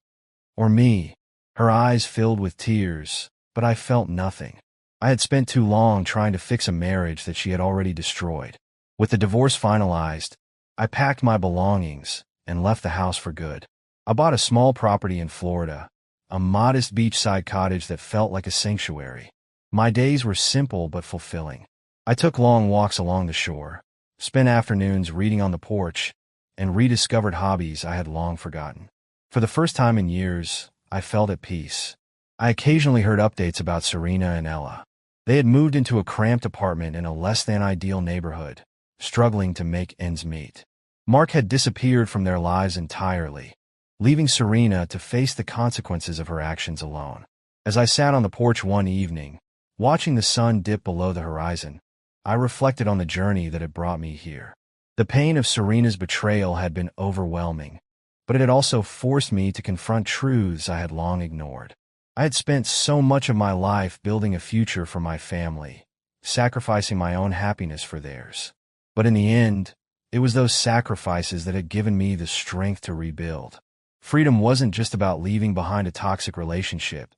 Or me." Her eyes filled with tears, but I felt nothing. I had spent too long trying to fix a marriage that she had already destroyed. With the divorce finalized, I packed my belongings and left the house for good. I bought a small property in Florida, a modest beachside cottage that felt like a sanctuary. My days were simple but fulfilling. I took long walks along the shore, spent afternoons reading on the porch, and rediscovered hobbies I had long forgotten. For the first time in years, I felt at peace. I occasionally heard updates about Serena and Ella. They had moved into a cramped apartment in a less-than-ideal neighborhood, struggling to make ends meet. Mark had disappeared from their lives entirely, leaving Serena to face the consequences of her actions alone. As I sat on the porch one evening, watching the sun dip below the horizon, I reflected on the journey that had brought me here. The pain of Serena's betrayal had been overwhelming, but it had also forced me to confront truths I had long ignored. I had spent so much of my life building a future for my family, sacrificing my own happiness for theirs. But in the end, it was those sacrifices that had given me the strength to rebuild. Freedom wasn't just about leaving behind a toxic relationship.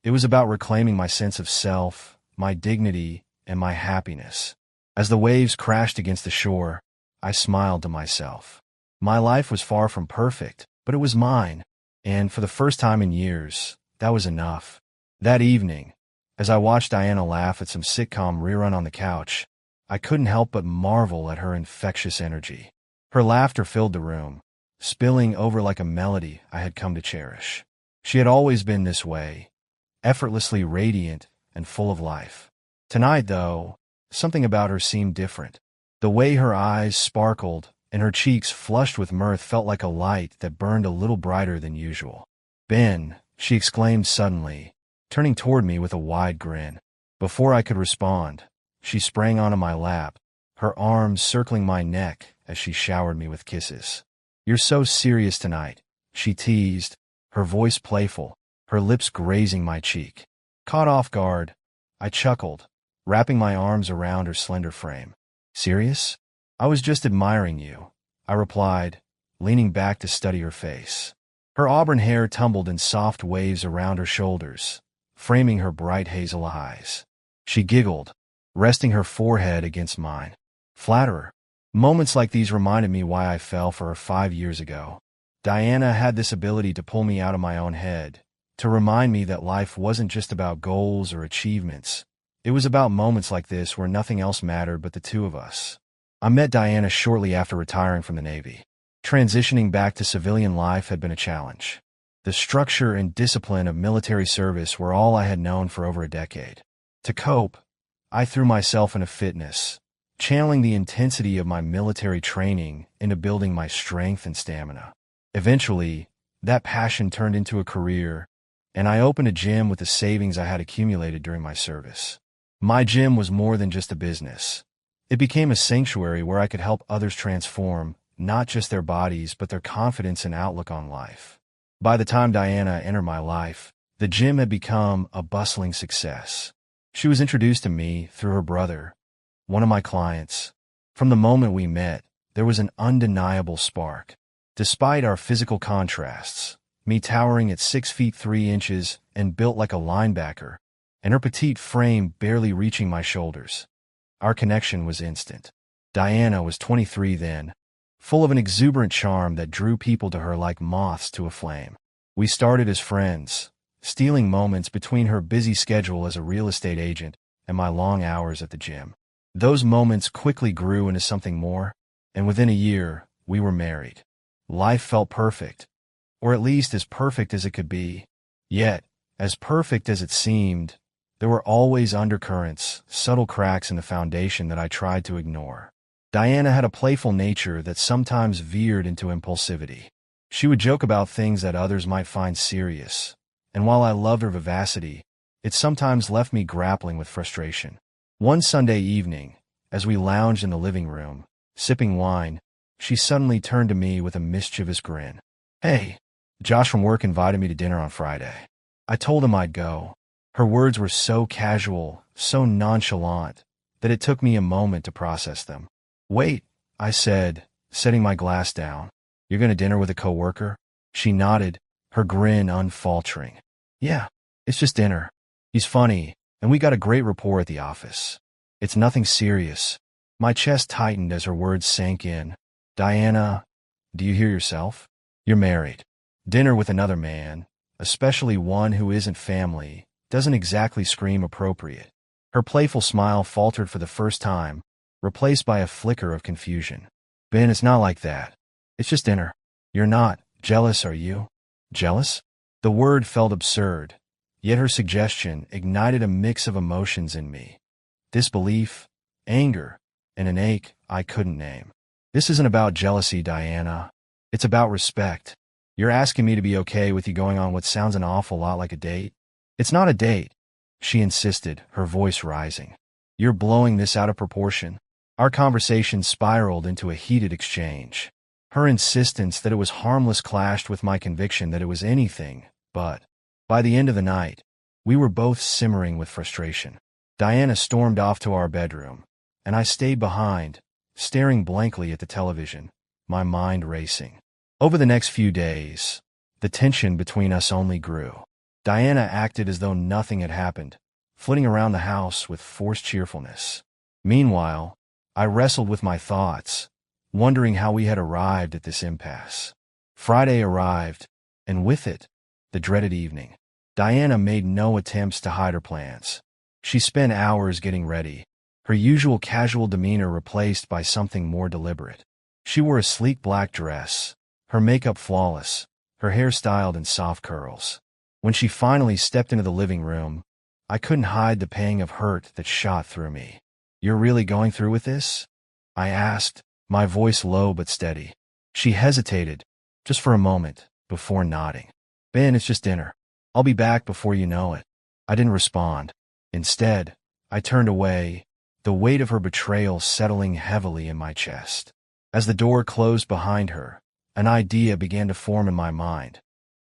It was about reclaiming my sense of self, my dignity, and my happiness. As the waves crashed against the shore, I smiled to myself. My life was far from perfect, but it was mine, and for the first time in years, that was enough. That evening, as I watched Diana laugh at some sitcom rerun on the couch, I couldn't help but marvel at her infectious energy. Her laughter filled the room, spilling over like a melody I had come to cherish. She had always been this way, effortlessly radiant and full of life. Tonight, though, something about her seemed different. The way her eyes sparkled and her cheeks flushed with mirth felt like a light that burned a little brighter than usual. "Ben," she exclaimed suddenly, turning toward me with a wide grin. Before I could respond, she sprang onto my lap, her arms circling my neck as she showered me with kisses. "You're so serious tonight," she teased, her voice playful, her lips grazing my cheek. Caught off guard, I chuckled, wrapping my arms around her slender frame. "Serious? I was just admiring you," I replied, leaning back to study her face. Her auburn hair tumbled in soft waves around her shoulders, framing her bright hazel eyes. She giggled, resting her forehead against mine. "Flatterer." Moments like these reminded me why I fell for her 5 years ago. Diana had this ability to pull me out of my own head, to remind me that life wasn't just about goals or achievements. It was about moments like this where nothing else mattered but the two of us. I met Diana shortly after retiring from the Navy. Transitioning back to civilian life had been a challenge. The structure and discipline of military service were all I had known for over a decade. To cope, I threw myself into fitness, channeling the intensity of my military training into building my strength and stamina. Eventually, that passion turned into a career, and I opened a gym with the savings I had accumulated during my service. My gym was more than just a business. It became a sanctuary where I could help others transform, not just their bodies, but their confidence and outlook on life. By the time Diana entered my life, the gym had become a bustling success. She was introduced to me through her brother, one of my clients. From the moment we met, there was an undeniable spark. Despite our physical contrasts, me towering at 6 feet 3 inches and built like a linebacker, and her petite frame barely reaching my shoulders, our connection was instant. Diana was 23 then, full of an exuberant charm that drew people to her like moths to a flame. We started as friends, stealing moments between her busy schedule as a real estate agent and my long hours at the gym. Those moments quickly grew into something more, and within a year, we were married. Life felt perfect, or at least as perfect as it could be. Yet, as perfect as it seemed, there were always undercurrents, subtle cracks in the foundation that I tried to ignore. Diana had a playful nature that sometimes veered into impulsivity. She would joke about things that others might find serious, and while I loved her vivacity, it sometimes left me grappling with frustration. One Sunday evening, as we lounged in the living room, sipping wine, she suddenly turned to me with a mischievous grin. "Hey, Josh from work invited me to dinner on Friday." I told him I'd go. Her words were so casual, so nonchalant, that it took me a moment to process them. "Wait," I said, setting my glass down. "You're going to dinner with a coworker?" She nodded, her grin unfaltering. "Yeah, it's just dinner. He's funny, and we got a great rapport at the office. It's nothing serious." My chest tightened as her words sank in. "Diana, do you hear yourself? You're married. Dinner with another man, especially one who isn't family, doesn't exactly scream appropriate." Her playful smile faltered for the first time, replaced by a flicker of confusion. "Ben, it's not like that. It's just dinner. You're not jealous, are you?" "Jealous?" The word felt absurd, yet her suggestion ignited a mix of emotions in me. Disbelief, anger, and an ache I couldn't name. "This isn't about jealousy, Diana. It's about respect. You're asking me to be okay with you going on what sounds an awful lot like a date?" "It's not a date," she insisted, her voice rising. "You're blowing this out of proportion." Our conversation spiraled into a heated exchange. Her insistence that it was harmless clashed with my conviction that it was anything but. By the end of the night, we were both simmering with frustration. Diana stormed off to our bedroom, and I stayed behind, staring blankly at the television, my mind racing. Over the next few days, the tension between us only grew. Diana acted as though nothing had happened, flitting around the house with forced cheerfulness. Meanwhile, I wrestled with my thoughts, wondering how we had arrived at this impasse. Friday arrived, and with it, the dreaded evening. Diana made no attempts to hide her plans. She spent hours getting ready, her usual casual demeanor replaced by something more deliberate. She wore a sleek black dress, her makeup flawless, her hair styled in soft curls. When she finally stepped into the living room, I couldn't hide the pang of hurt that shot through me. "You're really going through with this?" I asked, my voice low but steady. She hesitated, just for a moment, before nodding. "Ben, it's just dinner. I'll be back before you know it." I didn't respond. Instead, I turned away, the weight of her betrayal settling heavily in my chest. As the door closed behind her, an idea began to form in my mind,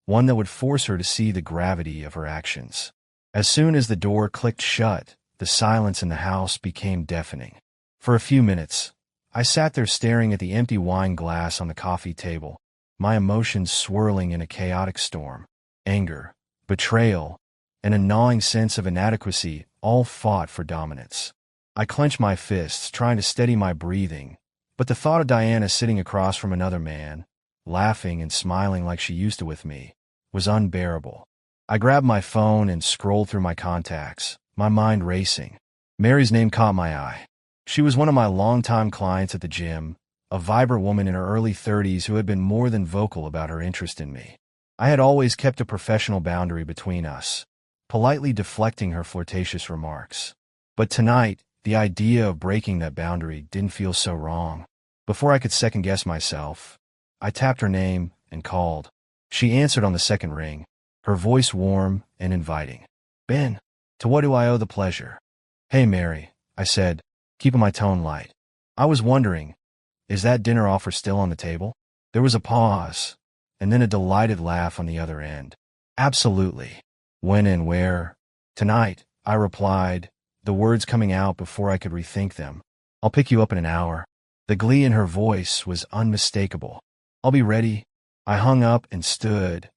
one that would force her to see the gravity of her actions. As soon as the door clicked shut, the silence in the house became deafening. For a few minutes, I sat there staring at the empty wine glass on the coffee table, my emotions swirling in a chaotic storm. Anger, betrayal, and a gnawing sense of inadequacy all fought for dominance. I clenched my fists, trying to steady my breathing, but the thought of Diana sitting across from another man, laughing and smiling like she used to with me, was unbearable. I grabbed my phone and scrolled through my contacts, my mind racing. Mary's name caught my eye. She was one of my longtime clients at the gym, a vibrant woman in her early 30s who had been more than vocal about her interest in me. I had always kept a professional boundary between us, politely deflecting her flirtatious remarks. But tonight, the idea of breaking that boundary didn't feel so wrong. Before I could second-guess myself, I tapped her name and called. She answered on the second ring, her voice warm and inviting. "Ben, to what do I owe the pleasure?" "Hey, Mary," I said, keeping my tone light. "I was wondering, is that dinner offer still on the table?" There was a pause, and then a delighted laugh on the other end. "Absolutely." "When and where?" "Tonight," I replied, the words coming out before I could rethink them. "I'll pick you up in an hour." The glee in her voice was unmistakable. I'll be ready. I hung up and stood,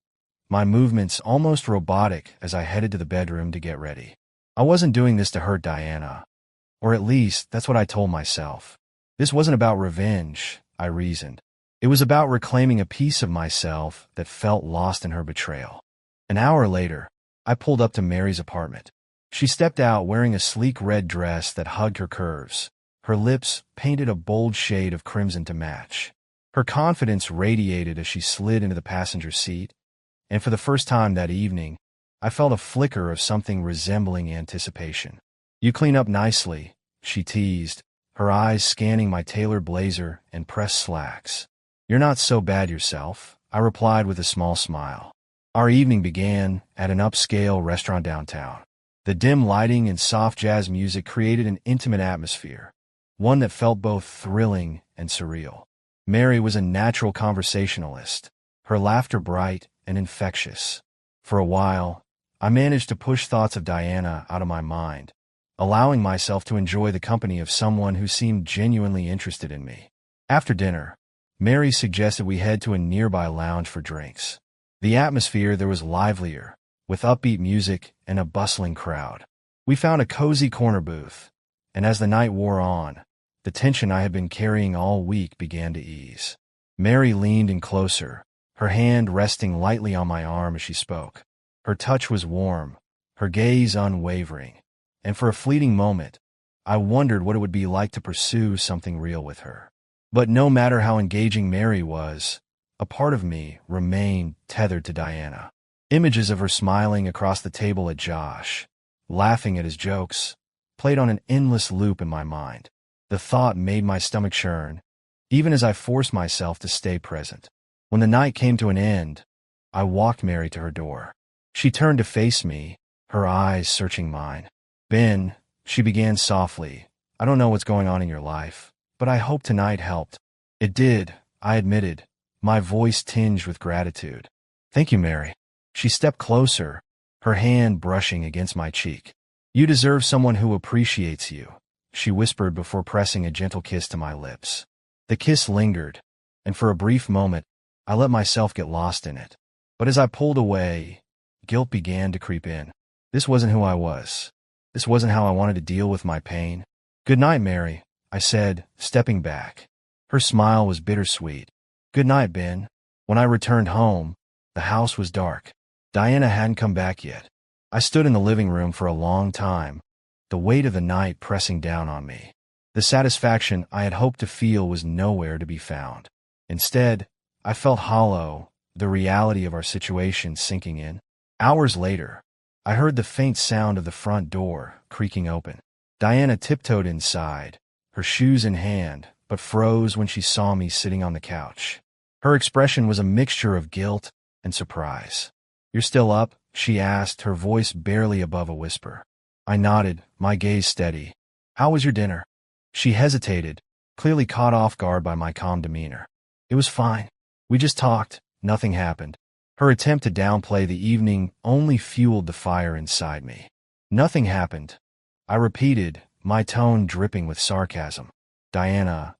my movements almost robotic as I headed to the bedroom to get ready. I wasn't doing this to hurt Diana, or at least that's what I told myself. This wasn't about revenge, I reasoned. It was about reclaiming a piece of myself that felt lost in her betrayal. An hour later, I pulled up to Mary's apartment. She stepped out wearing a sleek red dress that hugged her curves, her lips painted a bold shade of crimson to match. Her confidence radiated as she slid into the passenger seat, and for the first time that evening, I felt a flicker of something resembling anticipation. "You clean up nicely," she teased, her eyes scanning my tailored blazer and pressed slacks. "You're not so bad yourself," I replied with a small smile. Our evening began at an upscale restaurant downtown. The dim lighting and soft jazz music created an intimate atmosphere, one that felt both thrilling and surreal. Mary was a natural conversationalist, her laughter bright and infectious. For a while, I managed to push thoughts of Diana out of my mind, allowing myself to enjoy the company of someone who seemed genuinely interested in me. After dinner, Mary suggested we head to a nearby lounge for drinks. The atmosphere there was livelier, with upbeat music and a bustling crowd. We found a cozy corner booth, and as the night wore on, the tension I had been carrying all week began to ease. Mary leaned in closer, her hand resting lightly on my arm as she spoke. Her touch was warm, her gaze unwavering, and for a fleeting moment, I wondered what it would be like to pursue something real with her. But no matter how engaging Mary was, a part of me remained tethered to Diana. Images of her smiling across the table at Josh, laughing at his jokes, played on an endless loop in my mind. The thought made my stomach churn, even as I forced myself to stay present. When the night came to an end, I walked Mary to her door. She turned to face me, her eyes searching mine. "Ben," she began softly, "I don't know what's going on in your life, but I hope tonight helped." It did, I admitted, my voice tinged with gratitude. "Thank you, Mary." She stepped closer, her hand brushing against my cheek. "You deserve someone who appreciates you," she whispered before pressing a gentle kiss to my lips. The kiss lingered, and for a brief moment, I let myself get lost in it. But as I pulled away, guilt began to creep in. This wasn't who I was. This wasn't how I wanted to deal with my pain. "Good night, Mary," I said, stepping back. Her smile was bittersweet. "Good night, Ben." When I returned home, the house was dark. Diana hadn't come back yet. I stood in the living room for a long time, the weight of the night pressing down on me. The satisfaction I had hoped to feel was nowhere to be found. Instead, I felt hollow, the reality of our situation sinking in. Hours later, I heard the faint sound of the front door creaking open. Diana tiptoed inside, her shoes in hand, but froze when she saw me sitting on the couch. Her expression was a mixture of guilt and surprise. "You're still up?" she asked, her voice barely above a whisper. I nodded, my gaze steady. "How was your dinner?" She hesitated, clearly caught off guard by my calm demeanor. "It was fine. We just talked. Nothing happened." Her attempt to downplay the evening only fueled the fire inside me. "Nothing happened," I repeated, my tone dripping with sarcasm. "Diana,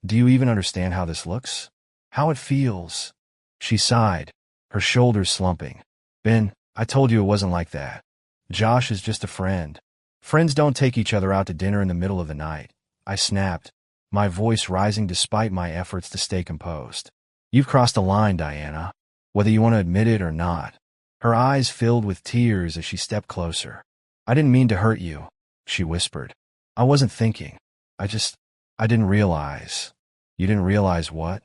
do you even understand how this looks? How it feels?" She sighed, her shoulders slumping. "Ben, I told you it wasn't like that. Josh is just a friend. Friends don't take each other out to dinner in the middle of the night," I snapped, my voice rising despite my efforts to stay composed. "You've crossed a line, Diana, whether you want to admit it or not." Her eyes filled with tears as she stepped closer. "I didn't mean to hurt you," she whispered. "I wasn't thinking. I didn't realize." "You didn't realize what?"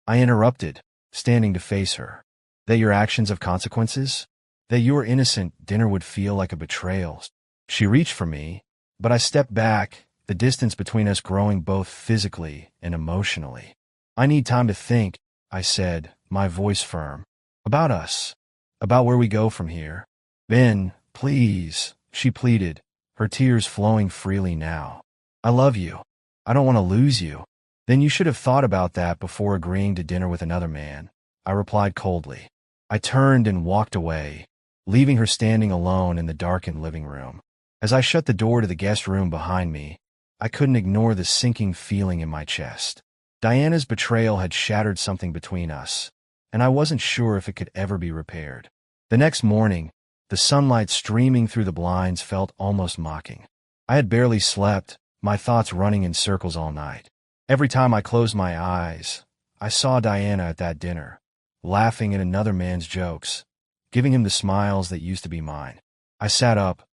I interrupted, standing to face her. "That your actions have consequences? That your innocent dinner would feel like a betrayal?" She reached for me, but I stepped back, the distance between us growing both physically and emotionally. "I need time to think," I said, my voice firm. "About us. About where we go from here." "Ben, please," she pleaded, her tears flowing freely now. "I love you. I don't want to lose you." "Then you should have thought about that before agreeing to dinner with another man," I replied coldly. I turned and walked away, leaving her standing alone in the darkened living room. As I shut the door to the guest room behind me, I couldn't ignore the sinking feeling in my chest. Diana's betrayal had shattered something between us, and I wasn't sure if it could ever be repaired. The next morning, the sunlight streaming through the blinds felt almost mocking. I had barely slept, my thoughts running in circles all night. Every time I closed my eyes, I saw Diana at that dinner, laughing at another man's jokes, giving him the smiles that used to be mine. I sat up,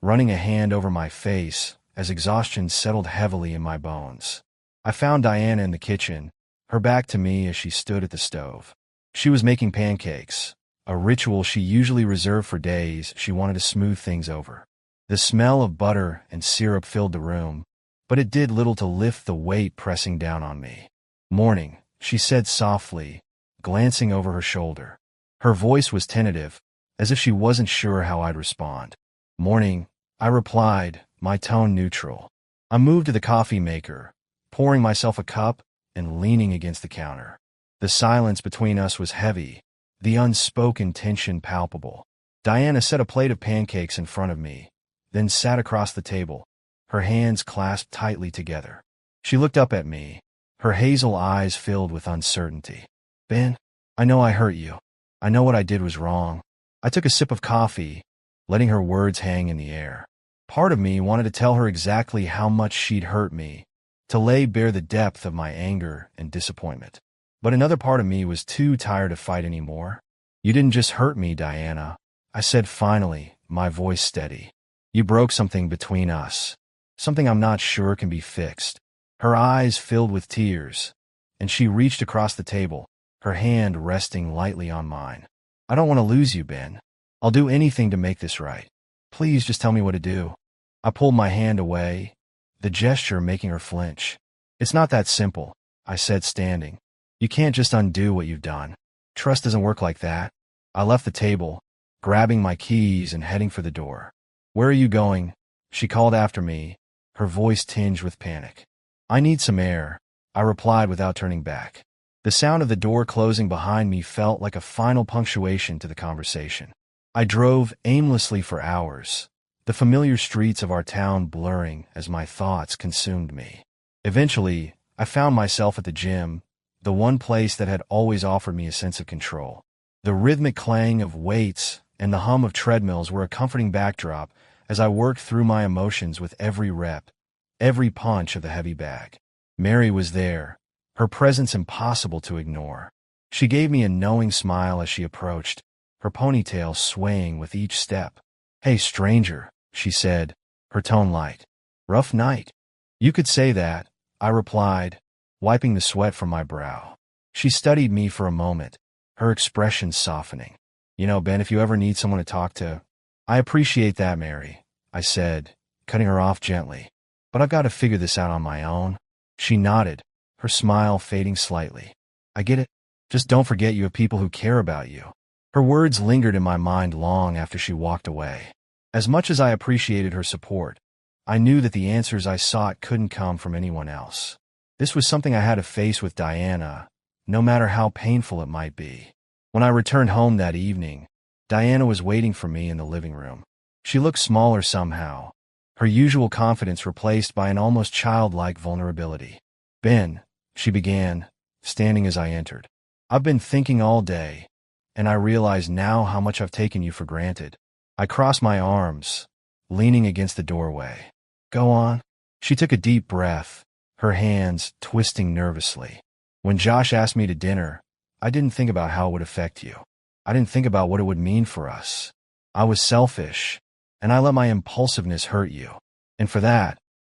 running a hand over my face as exhaustion settled heavily in my bones. I found Diana in the kitchen, her back to me as she stood at the stove. She was making pancakes, a ritual she usually reserved for days she wanted to smooth things over. The smell of butter and syrup filled the room, but it did little to lift the weight pressing down on me. "Morning," she said softly, glancing over her shoulder. Her voice was tentative, as if she wasn't sure how I'd respond. "Morning," I replied, my tone neutral. I moved to the coffee maker, pouring myself a cup and leaning against the counter. The silence between us was heavy, the unspoken tension palpable. Diana set a plate of pancakes in front of me, then sat across the table, her hands clasped tightly together. She looked up at me, her hazel eyes filled with uncertainty. "Ben, I know I hurt you. I know what I did was wrong." I took a sip of coffee, letting her words hang in the air. Part of me wanted to tell her exactly how much she'd hurt me, to lay bare the depth of my anger and disappointment. But another part of me was too tired to fight anymore. "You didn't just hurt me, Diana," I said finally, my voice steady. "You broke something between us, something I'm not sure can be fixed." Her eyes filled with tears, and she reached across the table, her hand resting lightly on mine. "I don't want to lose you, Ben. I'll do anything to make this right. Please just tell me what to do." I pulled my hand away, the gesture making her flinch. "It's not that simple," I said, standing. "You can't just undo what you've done. Trust doesn't work like that." I left the table, grabbing my keys and heading for the door. "Where are you going?" she called after me, her voice tinged with panic. "I need some air," I replied without turning back. The sound of the door closing behind me felt like a final punctuation to the conversation. I drove aimlessly for hours, the familiar streets of our town blurring as my thoughts consumed me. Eventually, I found myself at the gym, the one place that had always offered me a sense of control. The rhythmic clang of weights and the hum of treadmills were a comforting backdrop as I worked through my emotions with every rep, every punch of the heavy bag. Mary was there, her presence impossible to ignore. She gave me a knowing smile as she approached, her ponytail swaying with each step. "Hey, stranger," she said, her tone light. "Rough night." "You could say that," I replied, wiping the sweat from my brow. She studied me for a moment, her expression softening. "You know, Ben, if you ever need someone to talk to—" "I appreciate that, Mary," I said, cutting her off gently. "But I've got to figure this out on my own." She nodded, her smile fading slightly. "I get it. Just don't forget you have people who care about you." Her words lingered in my mind long after she walked away. As much as I appreciated her support, I knew that the answers I sought couldn't come from anyone else. This was something I had to face with Diana, no matter how painful it might be. When I returned home that evening, Diana was waiting for me in the living room. She looked smaller somehow, her usual confidence replaced by an almost childlike vulnerability. "Ben," she began, standing as I entered. "I've been thinking all day, and I realize now how much I've taken you for granted." I crossed my arms, leaning against the doorway. "Go on." She took a deep breath, her hands twisting nervously. "When Josh asked me to dinner, I didn't think about how it would affect you. I didn't think about what it would mean for us. I was selfish, and I let my impulsiveness hurt you. And for that,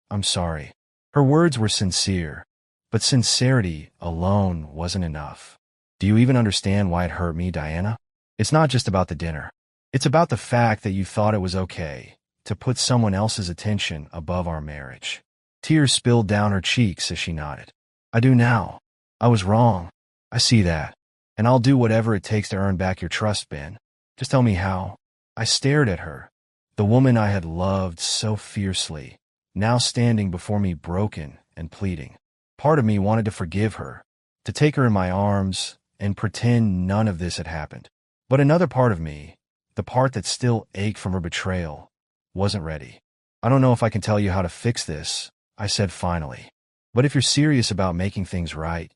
I'm sorry." Her words were sincere, but sincerity alone wasn't enough. "Do you even understand why it hurt me, Diana? It's not just about the dinner. It's about the fact that you thought it was okay to put someone else's attention above our marriage." Tears spilled down her cheeks as she nodded. "I do now. I was wrong. I see that. And I'll do whatever it takes to earn back your trust, Ben. Just tell me how." I stared at her, the woman I had loved so fiercely, now standing before me broken and pleading. Part of me wanted to forgive her, to take her in my arms and pretend none of this had happened. But another part of me, the part that still ached from her betrayal, wasn't ready. "I don't know if I can tell you how to fix this," I said finally. But if you're serious about making things right,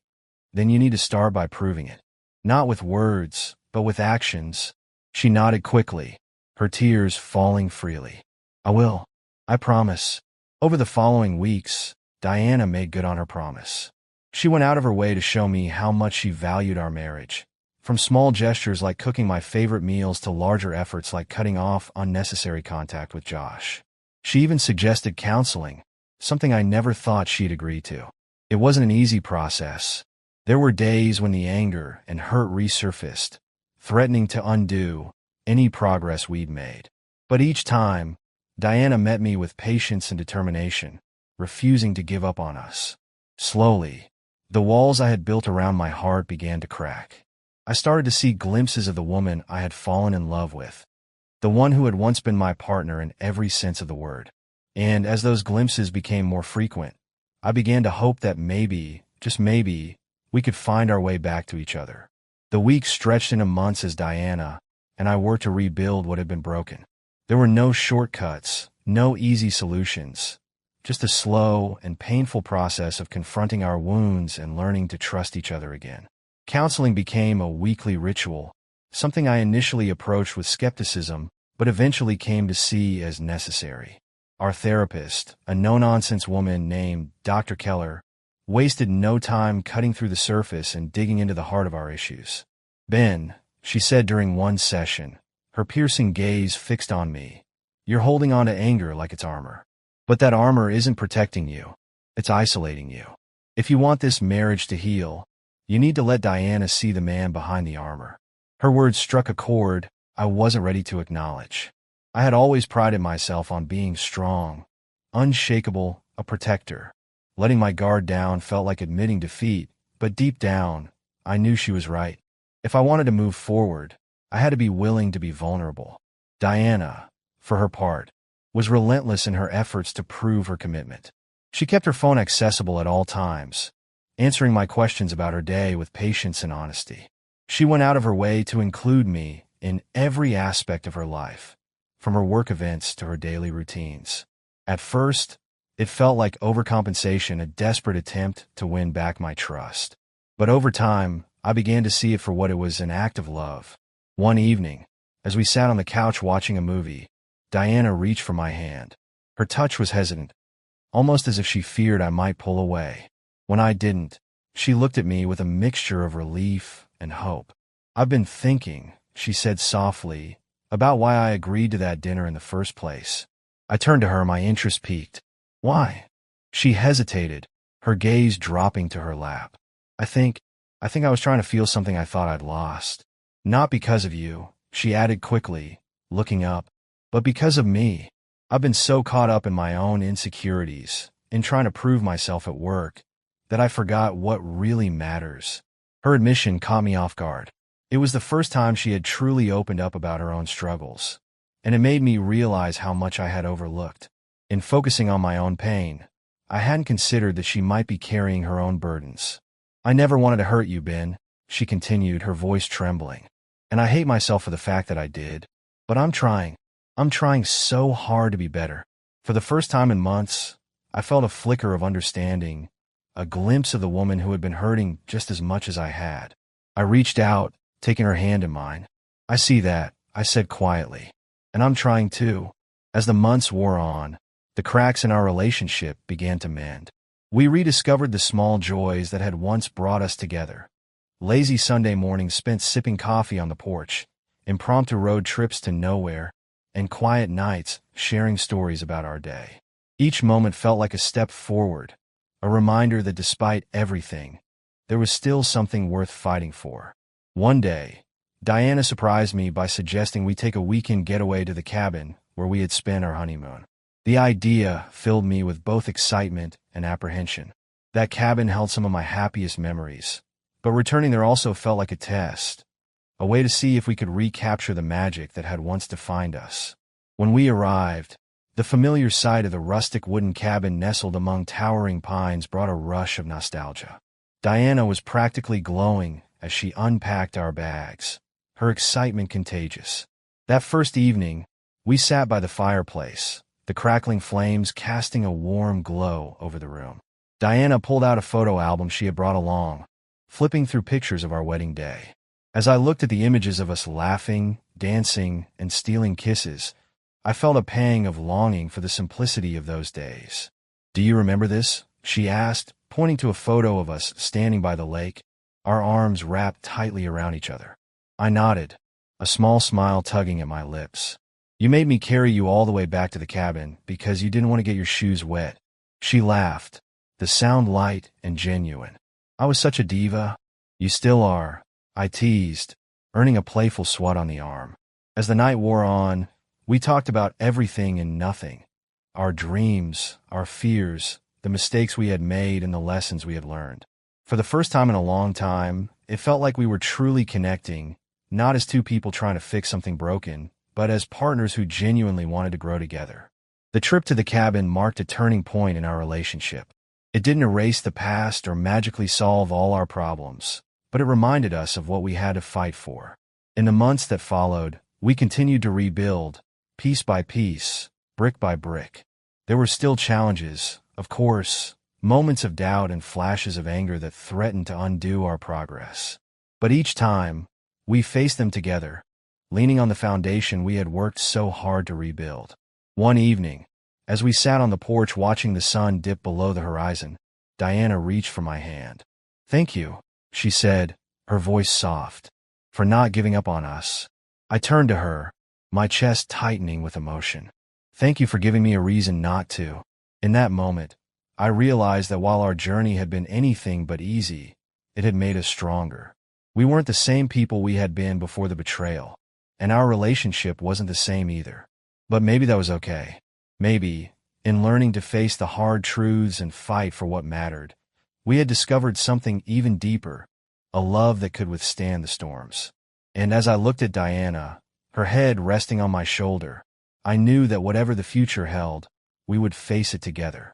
then you need to start by proving it. Not with words, but with actions. She nodded quickly, her tears falling freely. I will. I promise. Over the following weeks, Diana made good on her promise. She went out of her way to show me how much she valued our marriage. From small gestures like cooking my favorite meals to larger efforts like cutting off unnecessary contact with Josh. She even suggested counseling, something I never thought she'd agree to. It wasn't an easy process. There were days when the anger and hurt resurfaced, threatening to undo any progress we'd made. But each time, Diana met me with patience and determination, refusing to give up on us. Slowly, the walls I had built around my heart began to crack. I started to see glimpses of the woman I had fallen in love with, the one who had once been my partner in every sense of the word. And as those glimpses became more frequent, I began to hope that maybe, just maybe, we could find our way back to each other. The weeks stretched into months as Diana and I worked to rebuild what had been broken. There were no shortcuts, no easy solutions, just a slow and painful process of confronting our wounds and learning to trust each other again. Counseling became a weekly ritual, something I initially approached with skepticism, but eventually came to see as necessary. Our therapist, a no-nonsense woman named Dr. Keller, wasted no time cutting through the surface and digging into the heart of our issues. "Ben," she said during one session, her piercing gaze fixed on me, "you're holding on to anger like it's armor. But that armor isn't protecting you. It's isolating you. If you want this marriage to heal, you need to let Diana see the man behind the armor." Her words struck a chord I wasn't ready to acknowledge. I had always prided myself on being strong, unshakable, a protector. Letting my guard down felt like admitting defeat, but deep down, I knew she was right. If I wanted to move forward, I had to be willing to be vulnerable. Diana, for her part, was relentless in her efforts to prove her commitment. She kept her phone accessible at all times, answering my questions about her day with patience and honesty. She went out of her way to include me in every aspect of her life, from her work events to her daily routines. At first, it felt like overcompensation, a desperate attempt to win back my trust. But over time, I began to see it for what it was, an act of love. One evening, as we sat on the couch watching a movie, Diana reached for my hand. Her touch was hesitant, almost as if she feared I might pull away. When I didn't, she looked at me with a mixture of relief and hope. "I've been thinking," she said softly, "about why I agreed to that dinner in the first place." I turned to her, my interest piqued. "Why?" She hesitated, her gaze dropping to her lap. I think I was trying to feel something I thought I'd lost. Not because of you," she added quickly, looking up, "but because of me. I've been so caught up in my own insecurities, in trying to prove myself at work, that I forgot what really matters." Her admission caught me off guard. It was the first time she had truly opened up about her own struggles, and it made me realize how much I had overlooked. In focusing on my own pain, I hadn't considered that she might be carrying her own burdens. "I never wanted to hurt you, Ben," she continued, her voice trembling. "And I hate myself for the fact that I did. But I'm trying. I'm trying so hard to be better." For the first time in months, I felt a flicker of understanding, a glimpse of the woman who had been hurting just as much as I had. I reached out, taking her hand in mine. "I see that," I said quietly. "And I'm trying too." As the months wore on, the cracks in our relationship began to mend. We rediscovered the small joys that had once brought us together. Lazy Sunday mornings spent sipping coffee on the porch, impromptu road trips to nowhere, and quiet nights sharing stories about our day. Each moment felt like a step forward, a reminder that despite everything, there was still something worth fighting for. One day, Diana surprised me by suggesting we take a weekend getaway to the cabin where we had spent our honeymoon. The idea filled me with both excitement and apprehension. That cabin held some of my happiest memories, but returning there also felt like a test, a way to see if we could recapture the magic that had once defined us. When we arrived, the familiar sight of the rustic wooden cabin nestled among towering pines brought a rush of nostalgia. Diana was practically glowing as she unpacked our bags, her excitement contagious. That first evening, we sat by the fireplace, the crackling flames casting a warm glow over the room. Diana pulled out a photo album she had brought along, flipping through pictures of our wedding day. As I looked at the images of us laughing, dancing, and stealing kisses, I felt a pang of longing for the simplicity of those days. "Do you remember this?" she asked, pointing to a photo of us standing by the lake, our arms wrapped tightly around each other. I nodded, a small smile tugging at my lips. "You made me carry you all the way back to the cabin because you didn't want to get your shoes wet." She laughed, the sound light and genuine. "I was such a diva." "You still are," I teased, earning a playful swat on the arm. As the night wore on, we talked about everything and nothing. Our dreams, our fears, the mistakes we had made, and the lessons we had learned. For the first time in a long time, it felt like we were truly connecting, not as two people trying to fix something broken, but as partners who genuinely wanted to grow together. The trip to the cabin marked a turning point in our relationship. It didn't erase the past or magically solve all our problems, but it reminded us of what we had to fight for. In the months that followed, we continued to rebuild, piece by piece, brick by brick. There were still challenges, of course, moments of doubt and flashes of anger that threatened to undo our progress. But each time, we faced them together, leaning on the foundation we had worked so hard to rebuild. One evening, as we sat on the porch watching the sun dip below the horizon, Diana reached for my hand. "Thank you," she said, her voice soft, "for not giving up on us." I turned to her, my chest tightening with emotion. "Thank you for giving me a reason not to." In that moment, I realized that while our journey had been anything but easy, it had made us stronger. We weren't the same people we had been before the betrayal, and our relationship wasn't the same either. But maybe that was okay. Maybe, in learning to face the hard truths and fight for what mattered, we had discovered something even deeper, a love that could withstand the storms. And as I looked at Diana, her head resting on my shoulder, I knew that whatever the future held, we would face it together.